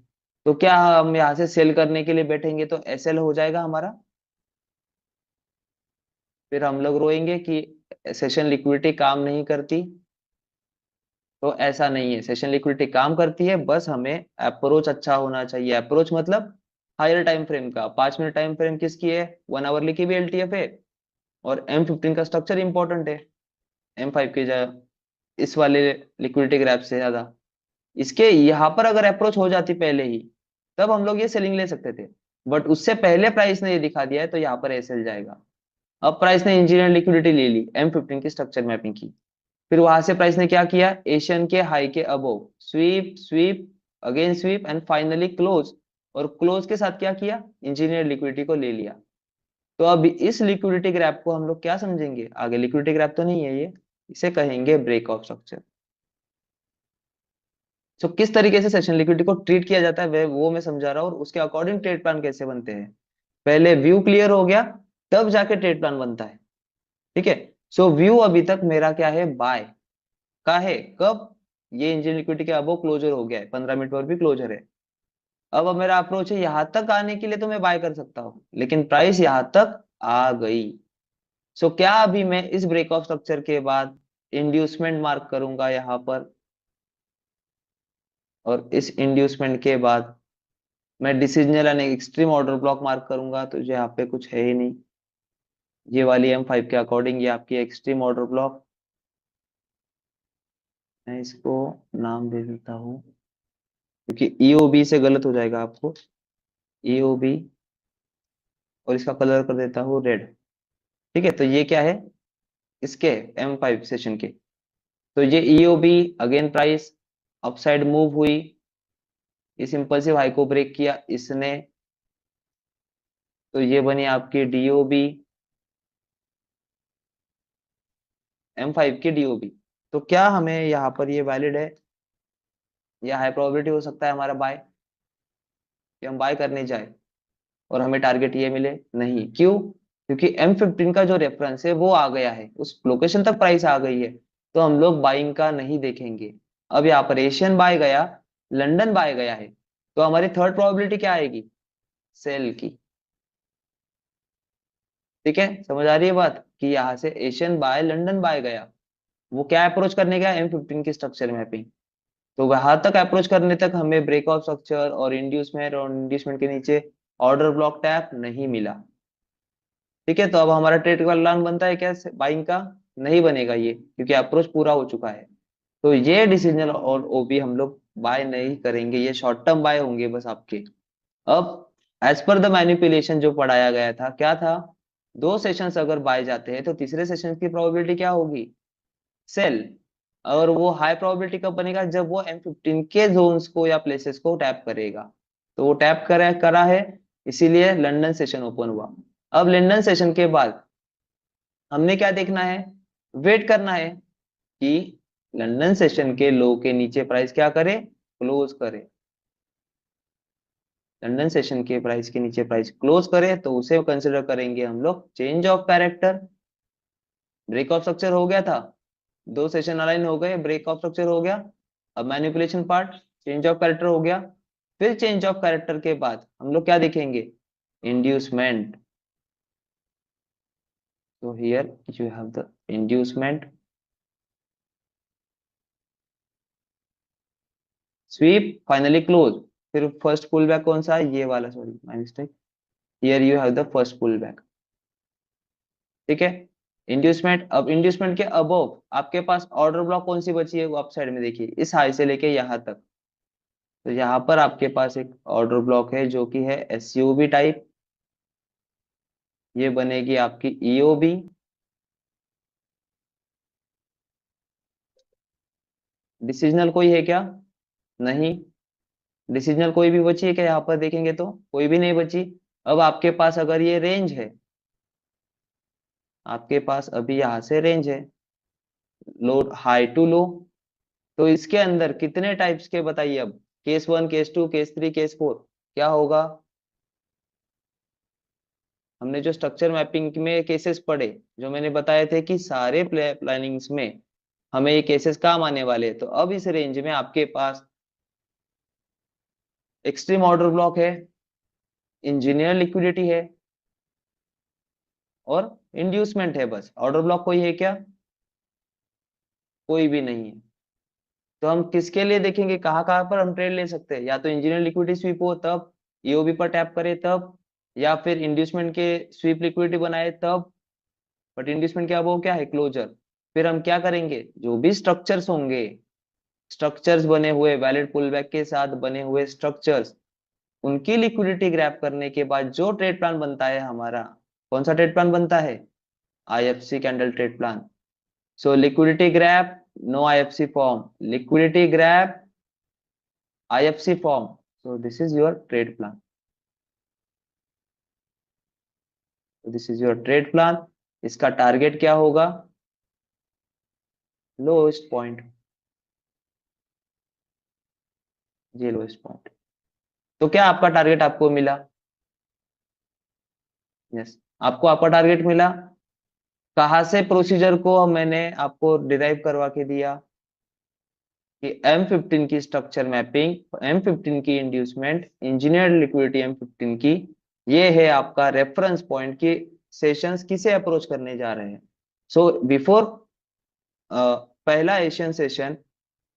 तो क्या हम यहाँ से सेल करने के लिए बैठेंगे तो एसएल हो जाएगा हमारा, फिर हम लोग रोएंगे कि सेशन लिक्विडिटी काम नहीं करती। तो ऐसा नहीं है, सेशन लिक्विडिटी काम करती है, बस हमें अप्रोच अच्छा होना चाहिए। अप्रोच मतलब हायर टाइम फ्रेम का, 5 मिनट टाइम फ्रेम किसकी है, 1 आवरली की भी एलटीएफ है, और M15 का स्ट्रक्चर इंपॉर्टेंट है M5 के इस वाले लिक्विडिटी ग्रैप से ज्यादा। इसके यहाँ पर अगर अप्रोच हो जाती पहले ही, तब हम लोग ये सेलिंग ले सकते थे, बट उससे पहले प्राइस ने ये दिखा दिया है तो यहाँ पर एसएल जाएगा। अब प्राइस ने इंजीनियर लिक्विडिटी ले ली M15 की स्ट्रक्चर मैपिंग की, फिर वहां से प्राइस ने क्या किया, एशियन के हाई के above sweep sweep, again sweep and finally close, और क्लोज के साथ क्या किया, इंजीनियर लिक्विडिटी को ले लिया। तो अब इस लिक्विडिटी ग्रैप को हम लोग क्या समझेंगे, आगे लिक्विडिटी ग्रैप तो नहीं है ये, इसे कहेंगे ब्रेक ऑफ स्ट्रक्चर। तो किस तरीके से सेशन लिक्विडिटी को ट्रीट किया जाता है वो मैं समझा रहा हूँ, और उसके अकॉर्डिंग ट्रेड प्लान कैसे बनते हैं। पहले व्यू क्लियर हो गया, तब जाके ट्रेड प्लान बनता है, ठीक है। सो व्यू अभी तक मेरा क्या है, बाय का है, कब, ये इंजन लिक्विडिटी के अबो क्लोजर हो गया है, 15 मिनट पर भी क्लोजर है। अब मेरा अप्रोच है यहां तक आने के लिए तो मैं बाय कर सकता हूँ, लेकिन प्राइस यहां तक आ गई। सो क्या अभी मैं इस ब्रेक ऑफ स्ट्रक्चर के बाद इंड्यूसमेंट मार्क करूंगा यहाँ पर, और इस इंड्यूसमेंट के बाद मैं decisional and extreme order block mark करूंगा, तो जो यहाँ पे कुछ है ही नहीं। ये वाली M5 के अकॉर्डिंग ये आपकी एक्सट्रीम ऑर्डर ब्लॉक, मैं इसको नाम दे देता हूँ, क्योंकि ईओबी से गलत हो जाएगा आपको, ईओबी, और इसका कलर कर देता हूँ रेड, ठीक है। तो ये क्या है, इसके M5 सेशन के, तो ये EOB, again price upside move हुई, इस इंपल्सिव हाई को ब्रेक किया इसने, तो ये बनी आपकी डीओबी, M5 की डीओबी, तो क्या हमें यहाँ पर ये वैलिड है या हाई प्रोबेबिलिटी हो सकता है हमारा बाय, कि हम बाय करने जाए और हमें टारगेट ये मिले? नहीं। क्यों? क्योंकि M15 का जो रेफरेंस है वो आ गया है, उस लोकेशन तक प्राइस आ गई है, तो हम लोग बाइंग का नहीं देखेंगे। अब यहाँ पर एशियन बाय गया, लंदन बाय गया है, तो हमारी थर्ड प्रोबेबिलिटी क्या आएगी? सेल की। ठीक है, समझ आ रही है बात, कि यहाँ से एशियन बाय लंदन बाय गया, वो क्या अप्रोच करने गया? M15 की स्ट्रक्चर मैपिंग। तो वहां तक अप्रोच करने तक हमें ब्रेकआउट स्ट्रक्चर और इंड्यूसमेंट के नीचे ऑर्डर ब्लॉक टैप नहीं मिला। ठीक है, तो अब हमारा ट्रेड का प्लान बनता है क्या बाइंग का? नहीं बनेगा ये, क्योंकि अप्रोच पूरा हो चुका है। तो ये डिसीजन और ओबी हम लोग बाय नहीं करेंगे, ये शॉर्ट टर्म बाय होंगे बस आपके। अब एज पर द मैनिपुलेशन जो पढ़ाया गया था, क्या था? दो सेशंस अगर बाय जाते हैं तो तीसरे सेशन की प्रोबेबिलिटी क्या होगी? सेल। और वो हाई प्रोबेबिलिटी कब बनेगा? जब वो M15 के जोन्स को या प्लेसेस को टैप करेगा। तो वो टैप करा है, इसीलिए लंदन सेशन ओपन हुआ। अब लंदन सेशन के बाद हमने क्या देखना है? वेट करना है कि लंदन सेशन के लो के नीचे प्राइस क्या करे? क्लोज करे। लंदन सेशन के प्राइस के नीचे प्राइस क्लोज करे तो उसे कंसिडर करेंगे हम लोग change of character. Break of structure हो गया था, दो सेशन अलाइन हो गए, ब्रेक ऑफ स्ट्रक्चर हो गया। अब manipulation part, change of character हो गया। फिर चेंज ऑफ कैरेक्टर के बाद हम लोग क्या देखेंगे? इंड्यूसमेंट। तो here you have the inducement, sweep, finally close. फिर फर्स्ट पुल बैक कौन सा है? ये वाला, sorry my mistake. Here you have the first pull back. ठीक है, इंड्यूसमेंट। अब इंड्यूसमेंट के अबव आपके पास ऑर्डर ब्लॉक कौन सी बची है? वो आप साइड में देखिए, इस हाई से लेके यहाँ तक। तो यहाँ पर आपके पास एक ऑर्डर ब्लॉक है जो कि है SUV टाइप, ये बनेगी आपकी EOB। डिसीजनल कोई है क्या? नहीं। डिसीजनल कोई भी बची है क्या? यहाँ पर देखेंगे तो कोई भी नहीं बची। अब आपके पास अगर ये रेंज है, आपके पास अभी यहाँ से रेंज है, लो, हाई टू लो, तो इसके अंदर कितने टाइप्स के बताइए अब? केस 1, केस 2, केस 3, केस 4 क्या होगा? हमने जो स्ट्रक्चर मैपिंग में केसेस पढ़े, जो मैंने बताए थे कि सारे प्लानिंग्स में हमें ये केसेस काम आने वाले हैं, तो अब इस रेंज में आपके पास एक्सट्रीम ऑर्डर ब्लॉक है, इंजीनियर लिक्विडिटी है और इंड्यूसमेंट है। बस ऑर्डर ब्लॉक कोई है क्या? कोई भी नहीं है। तो हम किसके लिए देखेंगे, कहाँ कहाँ पर हम ट्रेड ले सकते हैं? या तो इंजीनियर लिक्विडिटी स्वीप हो तब, EOB पर टैप करे तब, या फिर इंड्यूसमेंट के स्वीप लिक्विडिटी बनाए तब। बट इंड्यूसमेंट क्या, वो क्या है? क्लोजर। फिर हम क्या करेंगे? जो भी स्ट्रक्चर्स होंगे, स्ट्रक्चर्स बने हुए वैलिड पुलबैक के साथ बने हुए स्ट्रक्चर्स, उनकी लिक्विडिटी ग्रैब करने के बाद जो ट्रेड प्लान बनता है हमारा, कौन सा ट्रेड प्लान बनता है? IFC candle trade plan. So liquidity grab, no IFC form, liquidity grab, IFC form. So this is your trade plan. This is your trade plan. इसका टारगेट क्या होगा? लोएस्ट पॉइंट, ये लोएस्ट पॉइंट। तो क्या आपका target आपको मिला? Yes, आपको आपका टारगेट मिला। कहाँ से प्रोसीजर को मैंने आपको डिराइव करवा के दिया? कि M15 की स्ट्रक्चर मैपिंग, M15 की इंड्यूसमेंट, इंजीनियर्ड लिक्विडिटी M15 की, ये है आपका रेफरेंस पॉइंट की सेशंस किसे अप्रोच करने जा रहे हैं। सो बिफोर पहला Asian session,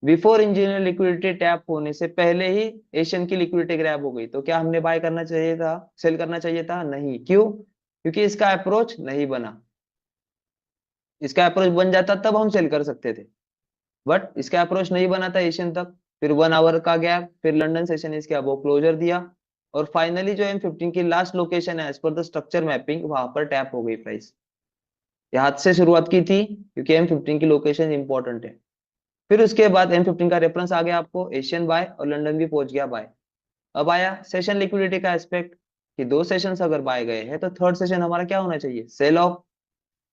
before engineer liquidity tap होने से पहले ही एशियन की लिक्विडिटी ग्रैब हो गई, तो क्या हमने बाय करना चाहिए था, सेल करना चाहिए था? नहीं। क्यों? क्योंकि इसका अप्रोच नहीं बना। इसका अप्रोच बन जाता तब हम सेल कर सकते थे, बट इसका अप्रोच नहीं बना था एशियन तक। फिर 1 आवर का गैप, फिर लंदन सेशन इसके अब वो क्लोजर दिया, और फाइनली जो M15 की लास्ट लोकेशन है as per the structure mapping, वहां पर टैप हो गई प्राइस। ये हाथ से शुरुआत की थी, क्योंकि M15 की लोकेशन इंपॉर्टेंट है। फिर उसके बाद M15 का रेफरेंस आ गया आपको, एशियन बाय और लंदन भी पहुंच गया बाय। अब आया सेशन लिक्विडिटी का एस्पेक्ट, कि दो सेशंस अगर बाय गए हैं तो थर्ड सेशन हमारा क्या होना चाहिए? Sell off.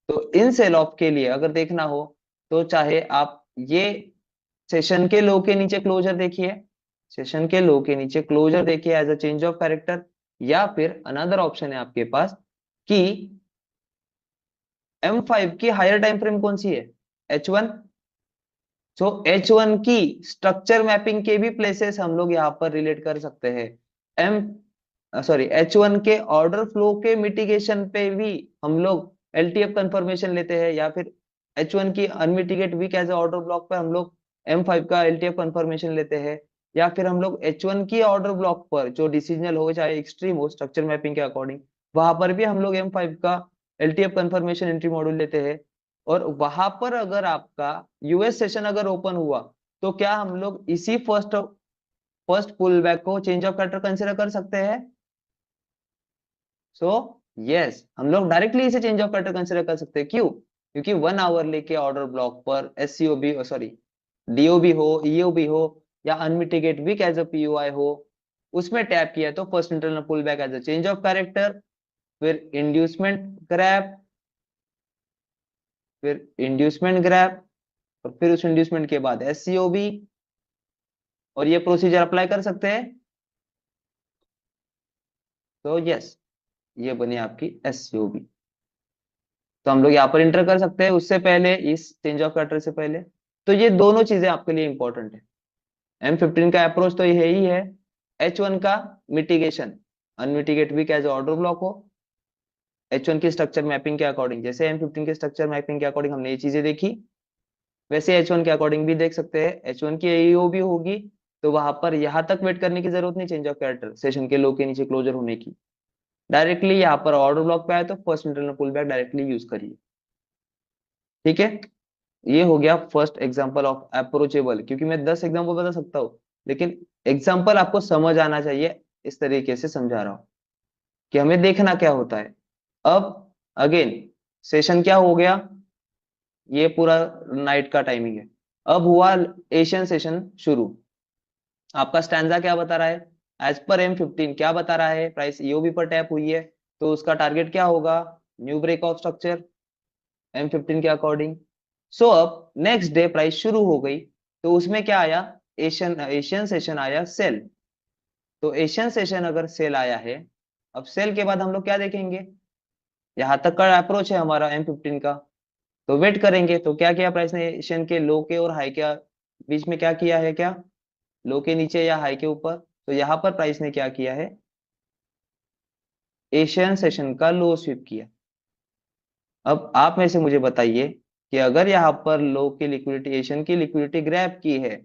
तो इन सेल ऑफ के लिए अगर देखना हो, तो चाहे आप ये सेशन के लो के नीचे क्लोजर देखिए, सेशन के लो के नीचे क्लोजर देखिए as a change of character, या फिर अनदर ऑप्शन है आपके पास कि M5 की हायर टाइम फ्रेम कौन सी है, H1। सो H1 की स्ट्रक्चर मैपिंग के भी प्लेसेस हम लोग यहाँ पर रिलेट कर सकते हैं। एम सॉरी H1 के ऑर्डर फ्लो के मिटिगेशन पे भी हम लोग LTF कंफर्मेशन लेते हैं, या फिर H1 की unmitigated wick as order block पे हम लोग M5 का LTF कंफर्मेशन लेते हैं, या फिर हम लोग H1 की ऑर्डर ब्लॉक पर जो डिसीजनल हो चाहे एक्सट्रीम हो स्ट्रक्चर मैपिंग के अकॉर्डिंग, वहां पर भी हम लोग M5 का LTF कंफर्मेशन एंट्री मॉड्यूल लेते हैं। और वहां पर अगर आपका यूएस सेशन अगर ओपन हुआ, तो क्या हम लोग इसी फर्स्ट फर्स्ट पुल बैक को चेंज ऑफ कैरेक्टर कंसिडर कर सकते हैं? सो यस, हम लोग डायरेक्टली इसे चेंज ऑफ कैरेक्टर कंसिडर कर सकते हैं। क्यों? क्योंकि 1 आवर लेके ऑर्डर ब्लॉक पर एससीओबी सॉरी डीओबी हो, ईओबी हो, या unmitigated wick as a POI हो, उसमें टैप किया तो first internal pull back as a change of character, फिर इंड्यूसमेंट ग्रैप, फिर इंड्यूसमेंट ग्रैप, और फिर उस इंड्यूसमेंट के बाद एससीओबी, और ये प्रोसीजर अप्लाई कर सकते हैं। तो यस, ये बनी आपकी एससीओबी। तो हम लोग यहाँ पर इंटर कर सकते हैं उससे पहले, इस चेंज ऑफ कैरेक्टर से पहले। तो ये दोनों चीजें आपके लिए इंपॉर्टेंट है। M15 का अप्रोच तो यही है, H1 का mitigation, unmitigated wick as order block हो, H1 की स्ट्रक्चर मैपिंग के अकॉर्डिंग, जैसे M15 के स्ट्रक्चर मैपिंग के अकॉर्डिंग हमने ये चीजें देखी, वैसे H1 के अकॉर्डिंग भी देख सकते हैं। H1 की एईओ भी होगी, तो वहां पर यहाँ तक वेट करने की जरूरत नहीं चेंज ऑफ कैरेक्टर सेशन के लो के नीचे क्लोजर होने की, डायरेक्टली यहाँ पर ऑर्डर ब्लॉक पे आए तो first internal pull back directly use करिए। ठीक है, ये हो गया फर्स्ट एग्जांपल ऑफ अप्रोचेबल। क्योंकि मैं 10 एग्जांपल बता सकता हूँ, लेकिन एग्जांपल आपको समझ आना चाहिए, इस तरीके से समझा रहा हूँ कि हमें देखना क्या होता है। अब अगेन सेशन क्या हो गया, ये पूरा नाइट का टाइमिंग है। अब हुआ एशियन सेशन शुरू। आपका स्टैंजा क्या बता रहा है, एज पर M15 क्या बता रहा है, प्राइस ईओबी पर टैप हुई है, तो उसका टारगेट क्या होगा, new break of structure M15 के अकॉर्डिंग। सो अब नेक्स्ट डे प्राइस शुरू हो गई, तो उसमें क्या आया, एशियन एशियन सेशन आया सेल। तो एशियन सेशन अगर सेल आया है, अब सेल के बाद हम लोग क्या देखेंगे, यहाँ तक का अप्रोच है हमारा M15 का, तो वेट करेंगे। तो क्या किया प्राइस ने एशियन के लो के और हाई के बीच में, क्या किया है, क्या लो के नीचे या हाई के ऊपर, तो यहाँ पर प्राइस ने क्या किया है, एशियन सेशन का लो स्वीप किया। अब आप में से मुझे बताइए कि अगर यहाँ पर लो की लिक्विडिटी, एशियन की लिक्विडिटी ग्रैब की है,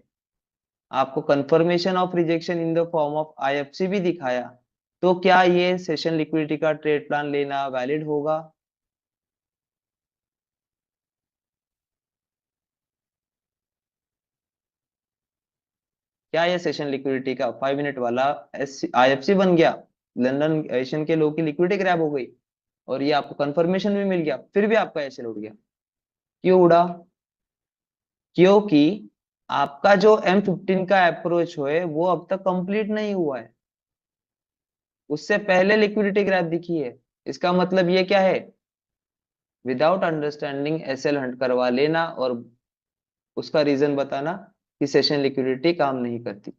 आपको confirmation of rejection in the form of IFC भी दिखाया, तो क्या ये सेशन लिक्विडिटी का ट्रेड प्लान लेना वैलिड होगा? क्या ये सेशन लिक्विडिटी का 5 मिनट वाला आईएफसी बन गया, लंदन एशियन के लो की लिक्विडिटी ग्रैब हो गई, और ये आपको कंफर्मेशन भी मिल गया, फिर भी आपका एसएल उड़ गया? क्यों उड़ा? क्योंकि आपका जो M15 का अप्रोच है वो अब तक कंप्लीट नहीं हुआ है, उससे पहले लिक्विडिटी ग्रैब दिखी है। इसका मतलब ये क्या है, विदाउट अंडरस्टैंडिंग एसएल हंट करवा लेना और उसका रीजन बताना कि सेशन लिक्विडिटी काम नहीं करती।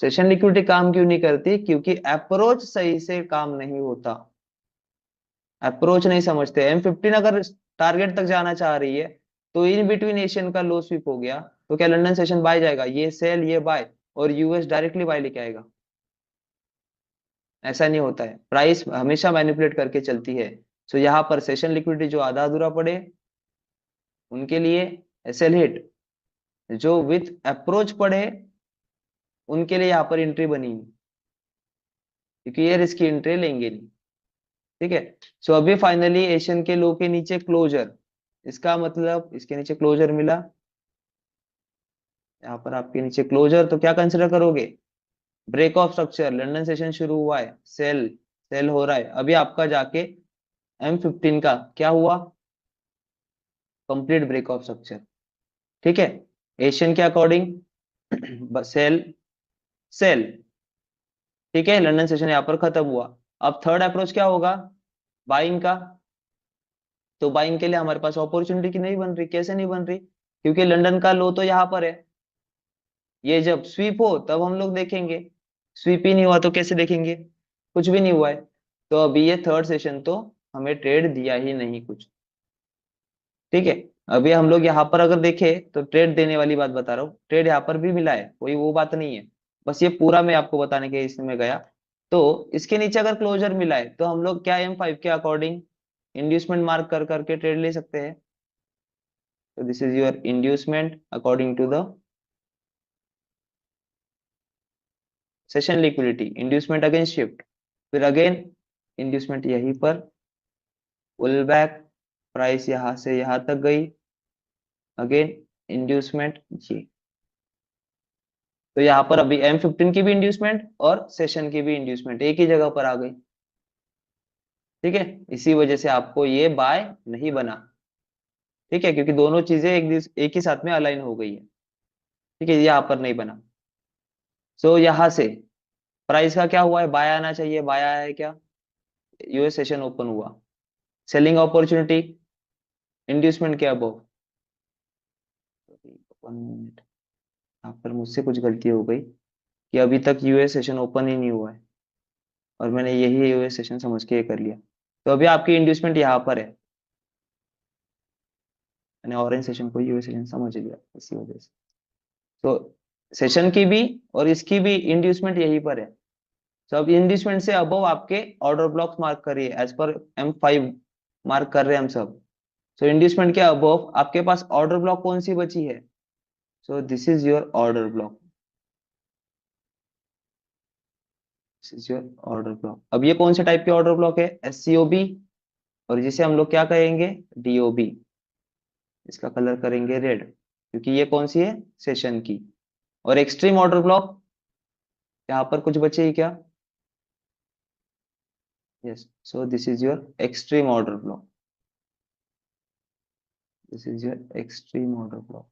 सेशन लिक्विडिटी काम क्यों नहीं करती? क्योंकि अप्रोच सही से काम नहीं होता, अप्रोच नहीं समझते। M15 अगर टारगेट तक जाना चाह रही है, तो इन बिटवीन एशियन का लो स्वीप हो गया, तो क्या लंदन सेशन बाय जाएगा, ये सेल ये बाय, और यूएस डायरेक्टली बाय लेके आएगा? ऐसा नहीं होता है, प्राइस हमेशा मैनिपुलेट करके चलती है। सो यहाँ पर सेशन लिक्विडिटी जो आधा अधूरा पड़े उनके लिए एसएल हिट, जो विथ अप्रोच पड़े उनके लिए यहाँ पर एंट्री बनी नहीं, क्योंकि ये रिस्क की एंट्री लेंगे नहीं। ठीक है, सो अभी फाइनली एशियन के लो के नीचे क्लोजर, इसका मतलब इसके नीचे क्लोजर मिला, यहाँ पर आपके नीचे क्लोजर, तो क्या कंसिडर करोगे, break of structure, London session शुरू हुआ है, सेल सेल हो रहा है, अभी आपका जाके M15 का क्या हुआ, कंप्लीट ब्रेक ऑफ स्ट्रक्चर। ठीक है, एशियन के अकॉर्डिंग सेल सेल, ठीक है, लंदन सेशन यहाँ पर खत्म हुआ। अब थर्ड अप्रोच क्या होगा, बाइंग का। तो बाइंग के लिए हमारे पास अपॉर्चुनिटी की नहीं बन रही, कैसे नहीं बन रही, क्योंकि लंदन का लो तो यहाँ पर है। ये जब स्वीप हो तब हम लोग देखेंगे, स्वीप ही नहीं हुआ तो कैसे देखेंगे, कुछ भी नहीं हुआ है। तो अभी ये थर्ड सेशन तो हमें ट्रेड दिया ही नहीं कुछ। ठीक है। अभी हम लोग यहाँ पर अगर देखें तो ट्रेड देने वाली बात बता रहा हूँ, ट्रेड यहाँ पर भी मिला है, कोई वो बात नहीं है। बस ये पूरा मैं आपको बताने के इसमें गया। तो इसके नीचे अगर क्लोजर मिला है तो हम लोग क्या M5 के अकॉर्डिंग इंड्यूसमेंट मार्क कर करके ट्रेड ले सकते हैं। तो this is your inducement according to the session liquidity, inducement against shift. फिर अगेन इंड्यूसमेंट यहीं पर, पुल बैक, प्राइस यहां से यहां तक गई, अगेन इंड्यूसमेंट ये। तो यहाँ पर अभी M15 की भी इंड्यूसमेंट और सेशन की भी इंड्यूसमेंट एक ही जगह पर आ गई। ठीक है, इसी वजह से आपको ये बाय नहीं बना। ठीक है, क्योंकि दोनों चीजें एक ही साथ में अलाइन हो गई है। ठीक है, ये यहाँ पर नहीं बना। सो यहाँ से प्राइस का क्या हुआ है, बाय आना चाहिए, बाय आया है क्या, यूएस सेशन ओपन हुआ, सेलिंग अपॉर्चुनिटी, इंड्यूसमेंट के अबव। 1 मिनट, यहाँ पर मुझसे कुछ गलती हो गई कि अभी तक यूएस सेशन ओपन ही नहीं हुआ है और मैंने यही यूएस सेशन समझ के ये कर लिया। तो अभी आपकी इंड्यूसमेंट यहाँ पर है, मैंने ऑरेंज सेशन को यूएस सेशन समझ लिया इसी वजह से। तो सेशन की भी और इसकी भी इंड्यूसमेंट यहीं पर है। तो अब इंड्यूसमेंट से अबव आपके ऑर्डर ब्लॉक्स मार्क करिए, एज पर M5 मार्क कर रहे हैं हम सब। सो इंड्यूसमेंट के अबव आपके पास ऑर्डर ब्लॉक कौन सी बची है, सो this is your order block, this is your order block. अब ये कौन से टाइप के ऑर्डर ब्लॉक है, SCOB, और जिसे हम लोग क्या कहेंगे, DOB। इसका कलर करेंगे रेड, क्योंकि ये कौन सी है, सेशन की। और एक्सट्रीम ऑर्डर ब्लॉक, यहाँ पर कुछ बचे ही क्या, yes, so this is your extreme order block, this is your extreme order block,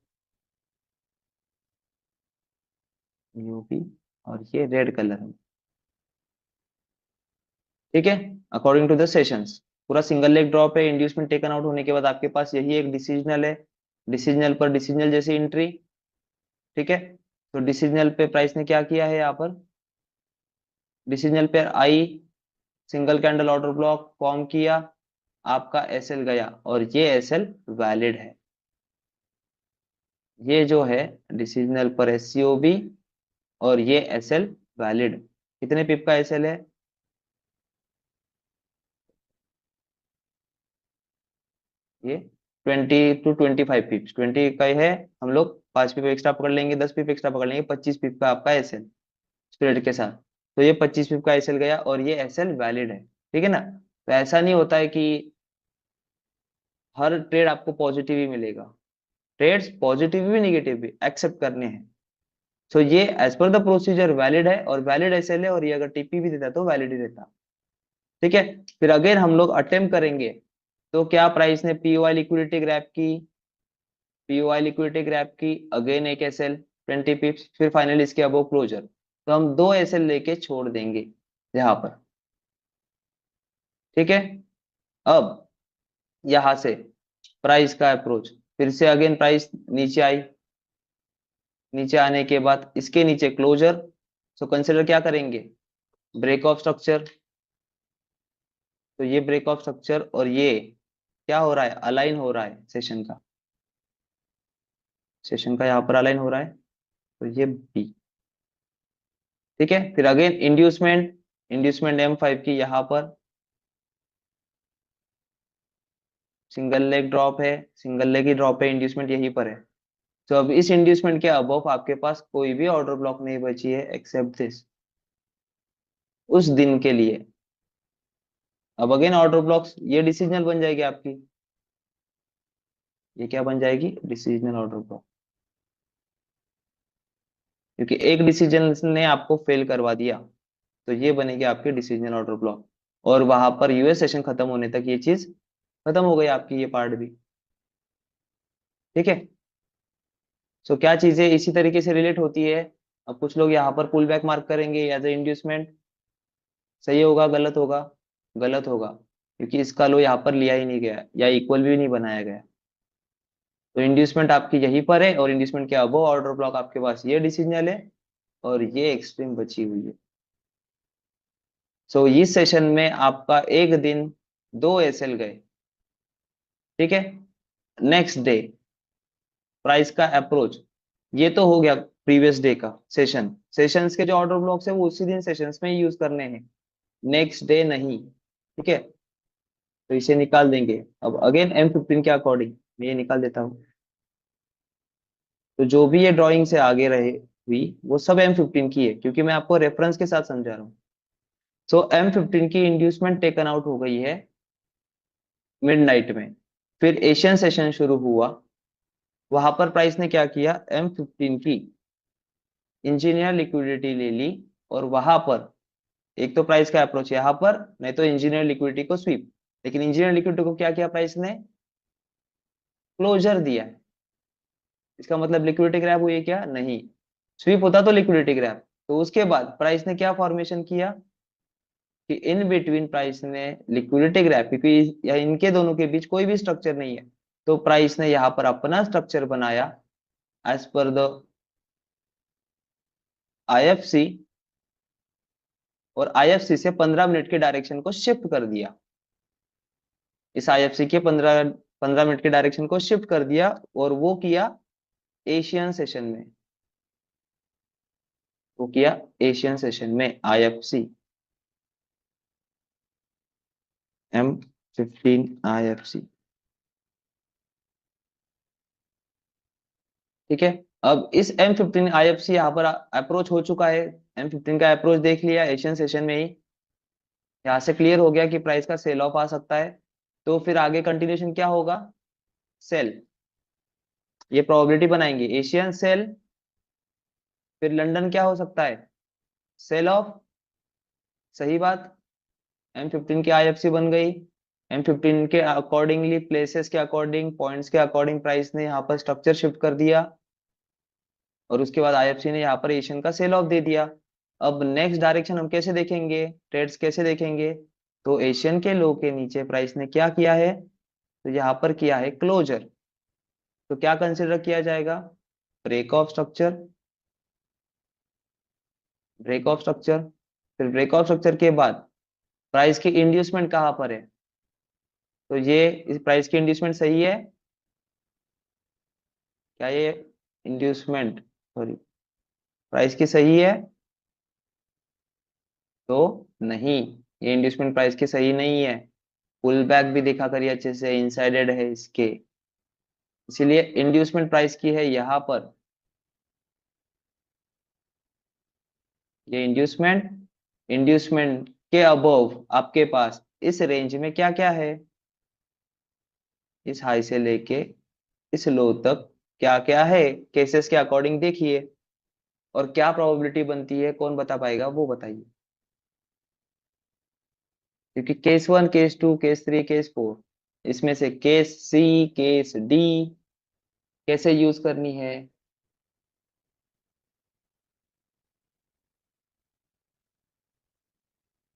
UP. और ये रेड कलर है। ठीक है, अकॉर्डिंग टू द सेशंस पूरा सिंगल लेग ड्रॉप है, इंड्यूसमेंट टेकन आउट होने के बाद आपके पास यही एक डिसीजनल है, डिसीजनल पर डिसीजनल जैसी एंट्री। ठीक है, तो डिसीजनल पे प्राइस ने क्या किया है, यहाँ पर डिसीजनल पे आई, single candle order block form किया, आपका SL गया और ये SL वैलिड है। ये जो है डिसीजनल पर SCOB और ये SL वैलिड। कितने पिप का SL है, ये 20 to 25 पिप्स, 20 का ही है। हम लोग 5 पिप एक्स्ट्रा पकड़ लेंगे, 10 पिप एक्स्ट्रा पकड़ लेंगे, 25 पिप का आपका SL स्प्रेड के साथ। तो ये 25 पिप का SL गया और ये SL वैलिड है। ठीक है ना। तो ऐसा नहीं होता है कि हर ट्रेड आपको पॉजिटिव ही मिलेगा, ट्रेड्स पॉजिटिव भी निगेटिव भी एक्सेप्ट करने हैं। सो ये as per the procedure valid है और वैलिड SL है, और ये अगर TP भी देता तो वैलिड ही देता। ठीक है, फिर अगेन हम लोग अटेम्प्ट करेंगे। तो क्या प्राइस ने POI लिक्विडिटी ग्रैब की, POI लिक्विडिटी ग्रैब की, अगेन एक SL 20 पिप्स, फिर फाइनली इसके अबव क्लोजर। तो हम दो SL लेके छोड़ देंगे यहाँ पर। ठीक है, अब यहाँ से प्राइस का अप्रोच, फिर से अगेन प्राइस नीचे आई, नीचे आने के बाद इसके नीचे क्लोजर। सो कंसिडर क्या करेंगे, ब्रेक ऑफ स्ट्रक्चर। तो ये ब्रेक ऑफ स्ट्रक्चर और ये क्या हो रहा है, अलाइन हो रहा है सेशन का, सेशन का यहाँ पर अलाइन हो रहा है। तो ये बी। ठीक है, फिर अगेन इंड्यूसमेंट, इंड्यूसमेंट M5 की यहाँ पर सिंगल लेग ड्रॉप है, सिंगल लेग ही ड्रॉप है, इंड्यूसमेंट यहीं पर है। तो अब इस इंड्यूसमेंट के अबव आपके पास कोई भी ऑर्डर ब्लॉक नहीं बची है एक्सेप्ट दिस, उस दिन के लिए। अब अगेन ऑर्डर ब्लॉक्स, ये डिसीजनल बन जाएगी आपकी, ये क्या बन जाएगी, डिसीजनल ऑर्डर ब्लॉक, क्योंकि एक डिसीजन ने आपको फेल करवा दिया। तो ये बनेगी आपकी डिसीजनल ऑर्डर ब्लॉक, और वहां पर यूएस सेशन खत्म होने तक ये चीज खत्म हो गई आपकी, ये पार्ट भी। ठीक है, सो क्या चीजें इसी तरीके से रिलेट होती है। अब कुछ लोग यहाँ पर पुल बैक मार्क करेंगे एज ए इंड्यूसमेंट, सही होगा गलत होगा, गलत होगा, क्योंकि इसका लो यहाँ पर लिया ही नहीं गया या इक्वल भी नहीं बनाया गया। तो इंड्यूसमेंट आपकी यहीं पर है, और इंड्यूसमेंट के अबव ऑर्डर ब्लॉक आपके पास ये डिसीजनल है, और ये एक्सट्रीम बची हुई है। सो इस सेशन में आपका एक दिन 2 SL गए, ठीक है। नेक्स्ट डे प्राइस का अप्रोच, ये तो हो गया प्रीवियस डे का सेशन। सेशंस के जो ऑर्डर ब्लॉक्स है वो उसी दिन सेशंस में यूज करने हैं, नेक्स्ट डे नहीं, ठीक है। तो इसे निकाल देंगे। अब अगेन M15 के अकॉर्डिंग मैं ये निकाल देता हूँ। तो जो भी ये ड्राइंग से आगे रहे हुई वो सब M15 की है, क्योंकि मैं आपको रेफरेंस के साथ समझा रहा हूँ। सो M15 की इंड्यूसमेंट टेकन आउट हो गई है मिडनाइट में। फिर एशियन सेशन शुरू हुआ, वहां पर प्राइस ने क्या किया, M15 की इंजीनियर लिक्विडिटी ले ली, और वहां पर एक तो प्राइस का अप्रोच यहाँ पर, नहीं तो इंजीनियर लिक्विडिटी को स्वीप। लेकिन इंजीनियर लिक्विडिटी को क्या किया प्राइस ने, क्लोजर दिया। इसका मतलब लिक्विडिटी ग्रैब हुई है क्या, नहीं। स्वीप होता तो लिक्विडिटी ग्रैब। तो उसके बाद प्राइस ने क्या फॉर्मेशन किया कि इन बिटवीन प्राइस ने लिक्विडिटी ग्रैब, क्योंकि या इनके दोनों के बीच कोई भी स्ट्रक्चर नहीं है, तो प्राइस ने यहाँ पर अपना स्ट्रक्चर बनाया एज पर द IFC, और IFC से 15 मिनट के डायरेक्शन को शिफ्ट कर दिया। इस IFC के 15 15 मिनट के डायरेक्शन को शिफ्ट कर दिया, और वो किया एशियन सेशन में, वो किया एशियन सेशन में IFC M15 IFC, ठीक है। अब इस M15 IFC यहाँ पर अप्रोच हो चुका है। M15 का अप्रोच देख लिया एशियन सेशन में ही, यहाँ से क्लियर हो गया कि प्राइस का सेल ऑफ आ सकता है। तो फिर आगे कंटिन्यूशन क्या होगा, सेल। ये प्रोबेबिलिटी बनाएंगे, एशियन सेल, फिर लंदन क्या हो सकता है, सेल ऑफ। सही बात। M15 की IFC बन गई। M15 के अकॉर्डिंगली, प्लेसेस के अकॉर्डिंग, पॉइंट्स के अकॉर्डिंग प्राइस ने यहाँ पर स्ट्रक्चर शिफ्ट कर दिया, और उसके बाद IFC ने यहाँ पर एशियन का सेल ऑफ दे दिया। अब नेक्स्ट डायरेक्शन हम कैसे देखेंगे, ट्रेड्स कैसे देखेंगे, तो एशियन के लो के नीचे प्राइस ने क्या किया है, तो यहाँ पर किया है क्लोजर। तो क्या कंसिडर किया जाएगा, break of structure, break of structure. फिर ब्रेक ऑफ स्ट्रक्चर के बाद प्राइस की इंड्यूसमेंट कहाँ पर है, तो ये इस प्राइस की इंड्यूसमेंट सही है क्या, ये इंड्यूसमेंट, सॉरी, प्राइस की सही है, तो नहीं, ये इंड्यूसमेंट प्राइस की सही नहीं है। पुल बैक भी देखा करिए अच्छे से, इनसाइडेड है इसके, इसीलिए इंड्यूसमेंट प्राइस की है यहाँ पर। ये इंड्यूसमेंट, इंड्यूसमेंट के अबव आपके पास इस रेंज में क्या क्या है, इस हाई से लेके इस लो तक क्या क्या है, केसेस के अकॉर्डिंग देखिए, और क्या प्रोबेबिलिटी बनती है, कौन बता पाएगा वो बताइए। क्योंकि केस 1, केस 2, केस 3, केस 4, इसमें से केस C, केस D कैसे यूज करनी है।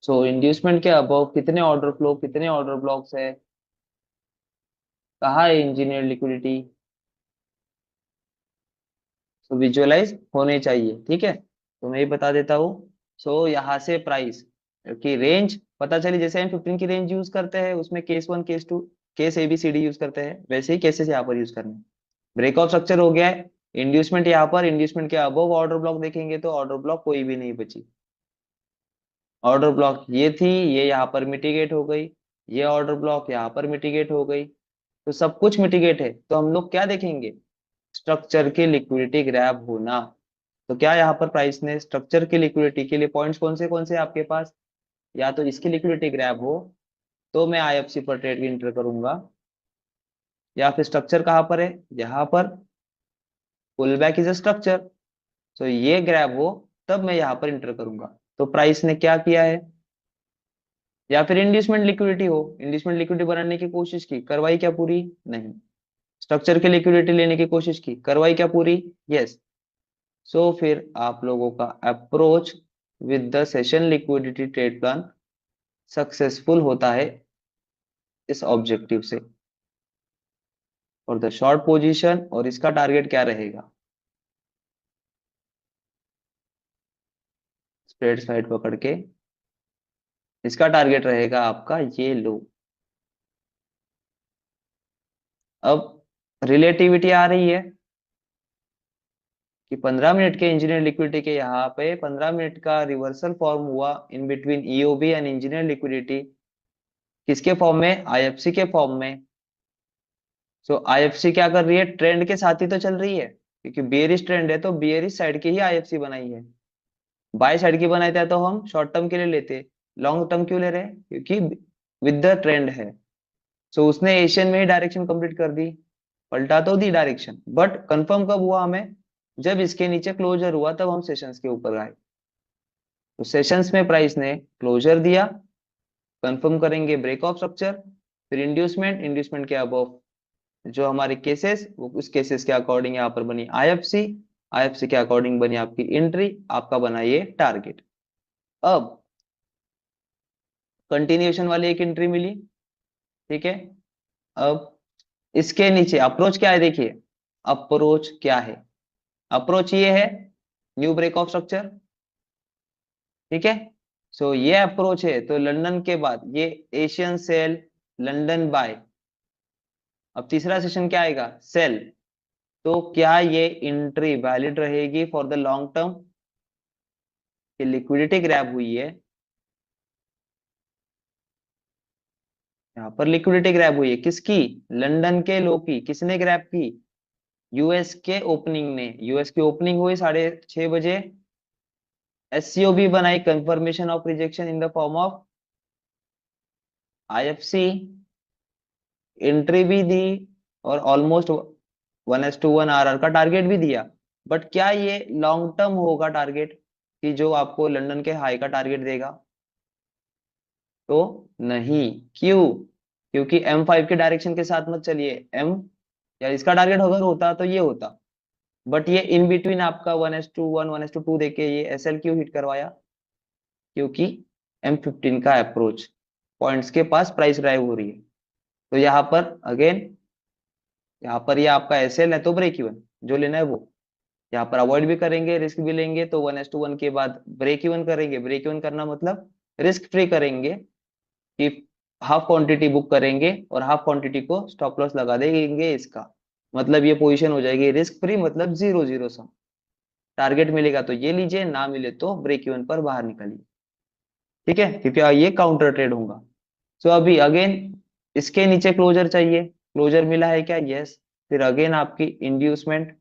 सो इंड्यूसमेंट के अबव कितने ऑर्डर फ्लो, कितने ऑर्डर ब्लॉक्स है, कहाँ है इंजीनियर लिक्विडिटी, सो विजुअलाइज होने चाहिए, ठीक है। तो मैं ये बता देता हूँ। सो यहाँ से प्राइस की रेंज पता चली, जैसे M15 की रेंज यूज करते हैं उसमें case 1, case 2, case ABCD use करते हैं, वैसे ही केसेस यहाँ पर यूज करने हैं। ब्रेकआउट स्ट्रक्चर हो गया है, इंड्यूसमेंट यहाँ पर, इंड्यूसमेंट के अबव ऑर्डर ब्लॉक देखेंगे तो ऑर्डर ब्लॉक कोई भी नहीं बची। ऑर्डर ब्लॉक ये थी, ये यहाँ पर मिटिगेट हो गई, ये ऑर्डर ब्लॉक यहाँ पर मिटिगेट हो गई। तो सब कुछ मिटिगेट है, तो हम लोग क्या देखेंगे, स्ट्रक्चर की लिक्विडिटी ग्रैब होना। तो क्या यहाँ पर प्राइस ने स्ट्रक्चर की लिक्विडिटी के लिए पॉइंट्स कौन से आपके पास, या तो इसकी लिक्विडिटी ग्रैब हो तो मैं IFC पर ट्रेड इंटर करूंगा, या फिर स्ट्रक्चर कहाँ पर है, यहाँ पर, pull back is a structure, तो ये ग्रैब हो तब मैं यहाँ पर इंटर करूंगा। तो प्राइस ने क्या किया है, या फिर इंड्यूसमेंट लिक्विडिटी हो, इंड्यूसमेंट लिक्विडिटी बनाने की कोशिश की, करवाई क्या पूरी, नहीं। स्ट्रक्चर की लिक्विडिटी लेने की कोशिश की, करवाई क्या पूरी, यस। सो फिर आप लोगों का approach with the session liquidity trade plan successful होता है इस ऑब्जेक्टिव से। और द शॉर्ट पोजीशन, और इसका टारगेट क्या रहेगा, स्प्रेड साइड पकड़ के इसका टारगेट रहेगा आपका ये लो। अब रिलेटिविटी आ रही है कि 15 मिनट के इंजीनियर लिक्विडिटी के यहाँ पे 15 मिनट का रिवर्सल फॉर्म हुआ in between EOB and engineer liquidity, किसके फॉर्म में, आईएफसी के फॉर्म में। सो आईएफसी क्या कर रही है, ट्रेंड के साथ ही तो चल रही है, क्योंकि बेयरिश ट्रेंड है तो बेयरिश साइड की ही आईएफसी बनाई है। बाय साइड की बनाई था तो हम शॉर्ट टर्म के लिए लेते, लॉन्ग टर्म क्यों ले रहे हैं, क्योंकि विद द ट्रेंड है। सो उसने एशियन में ही डायरेक्शन कंप्लीट कर दी, पलटा तो दी डायरेक्शन, बट कंफर्म कब हुआ हमें, जब इसके नीचे क्लोजर हुआ तब हम सेशंस के ऊपर आए। तो सेशंस में प्राइस ने क्लोजर दिया, कंफर्म करेंगे ब्रेक ऑफ स्ट्रक्चर, फिर इंड्यूसमेंट, इंड्यूसमेंट के अबव जो हमारे केसेस, वो उस केसेस के अकॉर्डिंग यहाँ पर बनी आईएफसी, आईएफसी के अकॉर्डिंग बनी आपकी एंट्री, आपका बना ये टारगेट। अब कंटिन्यूएशन वाली एक एंट्री मिली, ठीक है। अब इसके नीचे अप्रोच क्या है, देखिए अप्रोच क्या है, अप्रोच ये है न्यू ब्रेक ऑफ स्ट्रक्चर, ठीक है। सो ये अप्रोच है, तो लंदन के बाद ये एशियन सेल, लंदन बाय, अब तीसरा सेशन क्या आएगा, सेल। तो क्या ये एंट्री वैलिड रहेगी फॉर द लॉन्ग टर्म, ये लिक्विडिटी ग्रैब हुई है, यहाँ पर लिक्विडिटी ग्रैब हुई है किसकी, लंदन के लो की, किसने ग्रैब की, यूएस के ओपनिंग ने, यूएस की ओपनिंग हुई 6:30 बजे, एससीओ भी बनाई, confirmation of rejection in the form of IFC, entry भी दी, और ऑलमोस्ट 1:1 का टारगेट भी दिया। बट क्या ये लॉन्ग टर्म होगा टारगेट, कि जो आपको लंदन के हाई का टारगेट देगा, तो नहीं। क्यों, क्योंकि M5 के डायरेक्शन के साथ मत चलिए, एम या इसका टारगेट अगर होता तो ये होता, बट ये इन बिटवीन आपका 1:1 1:2 देके ये एसएल क्यों हिट करवाया, क्योंकि M15 का अप्रोच पॉइंट्स के पास प्राइस ड्राइव हो रही है। तो यहाँ पर अगेन, यहाँ पर ये आपका एसएल है तो ब्रेक इवन जो लेना है वो यहाँ पर अवॉइड भी करेंगे, रिस्क भी लेंगे, तो 1:1 के बाद ब्रेक इवन करेंगे, ब्रेक इवन करना मतलब रिस्क फ्री करेंगे, कि हाफ क्वांटिटी बुक करेंगे और हाफ क्वांटिटी को स्टॉप लॉस लगा देंगे, इसका मतलब ये पोजीशन हो जाएगी रिस्क फ्री, मतलब 0-0 सम, टारगेट मिलेगा तो ये लीजिए, ना मिले तो ब्रेक इवन पर बाहर निकलिए, ठीक है, क्योंकि ये काउंटर ट्रेड होगा। सो अभी अगेन इसके नीचे क्लोजर चाहिए, क्लोजर मिला है क्या, यस। फिर अगेन आपकी इंड्यूसमेंट,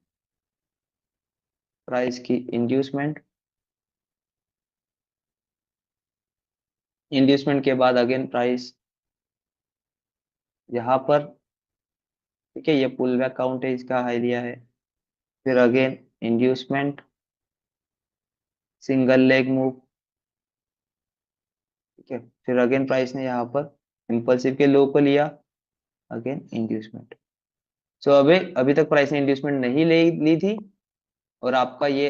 प्राइस की इंड्यूसमेंट, इंड्यूसमेंट के बाद अगेन प्राइस यहाँ पर, ठीक है, ये पुल बैक काउंट है, इसका हाई लिया है, फिर again inducement, single leg move, ठीक है, फिर अगेन प्राइस ने यहाँ पर इम्पल्सिव के लो को लिया, अगेन इंड्यूसमेंट। सो अभी अभी तक प्राइस ने इंड्यूसमेंट नहीं ली थी, और आपका ये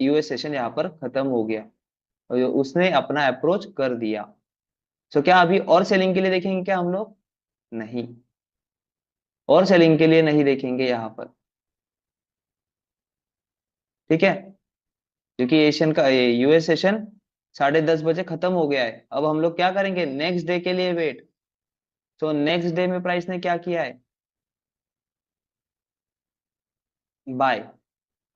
यूएस सेशन यहाँ पर खत्म हो गया, और उसने अपना अप्रोच कर दिया। सो क्या अभी और सेलिंग के लिए देखेंगे क्या हम लोग, नहीं, और सेलिंग के लिए नहीं देखेंगे यहाँ पर, ठीक है, क्योंकि एशियन का यूएस सेशन 10:30 बजे खत्म हो गया है। अब हम लोग क्या करेंगे, नेक्स्ट डे के लिए वेट। तो नेक्स्ट डे में प्राइस ने क्या किया है, बाय।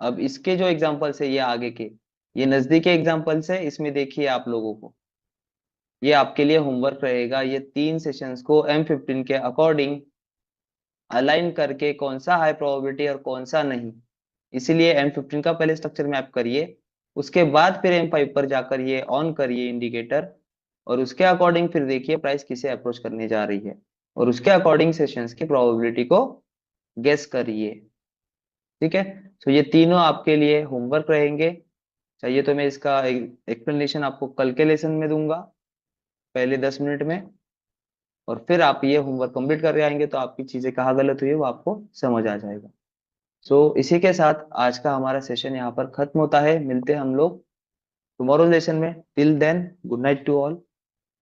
अब इसके जो एग्जांपल्स है ये आगे के, ये नजदीकी एग्जांपल्स है, इसमें देखिए आप लोगों को, ये आपके लिए होमवर्क रहेगा, ये 3 सेशंस को M15 के अकॉर्डिंग अलाइन करके कौन सा हाई प्रोबेबिलिटी और कौन सा नहीं, इसीलिए M15 का पहले स्ट्रक्चर मैप करिए, उसके बाद फिर M5 पर जाकर ये ऑन करिए इंडिकेटर, और उसके अकॉर्डिंग फिर देखिए प्राइस किसे अप्रोच करने जा रही है, और उसके अकॉर्डिंग सेशंस की प्रोबेबिलिटी को गेस करिए, ठीक है। तो ये तीनों आपके लिए होमवर्क रहेंगे। चाहिए तो मैं इसका एक्सप्लेनेशन आपको कल के लेसन में दूंगा, पहले 10 मिनट में, और फिर आप ये होमवर्क कंप्लीट कर आएंगे तो आपकी चीजें कहाँ गलत हुई है वो आपको समझ आ जाएगा। सो इसी के साथ आज का हमारा सेशन यहाँ पर खत्म होता है, मिलते हैं हम लोग टुमारो लेसन में, till then good night to all.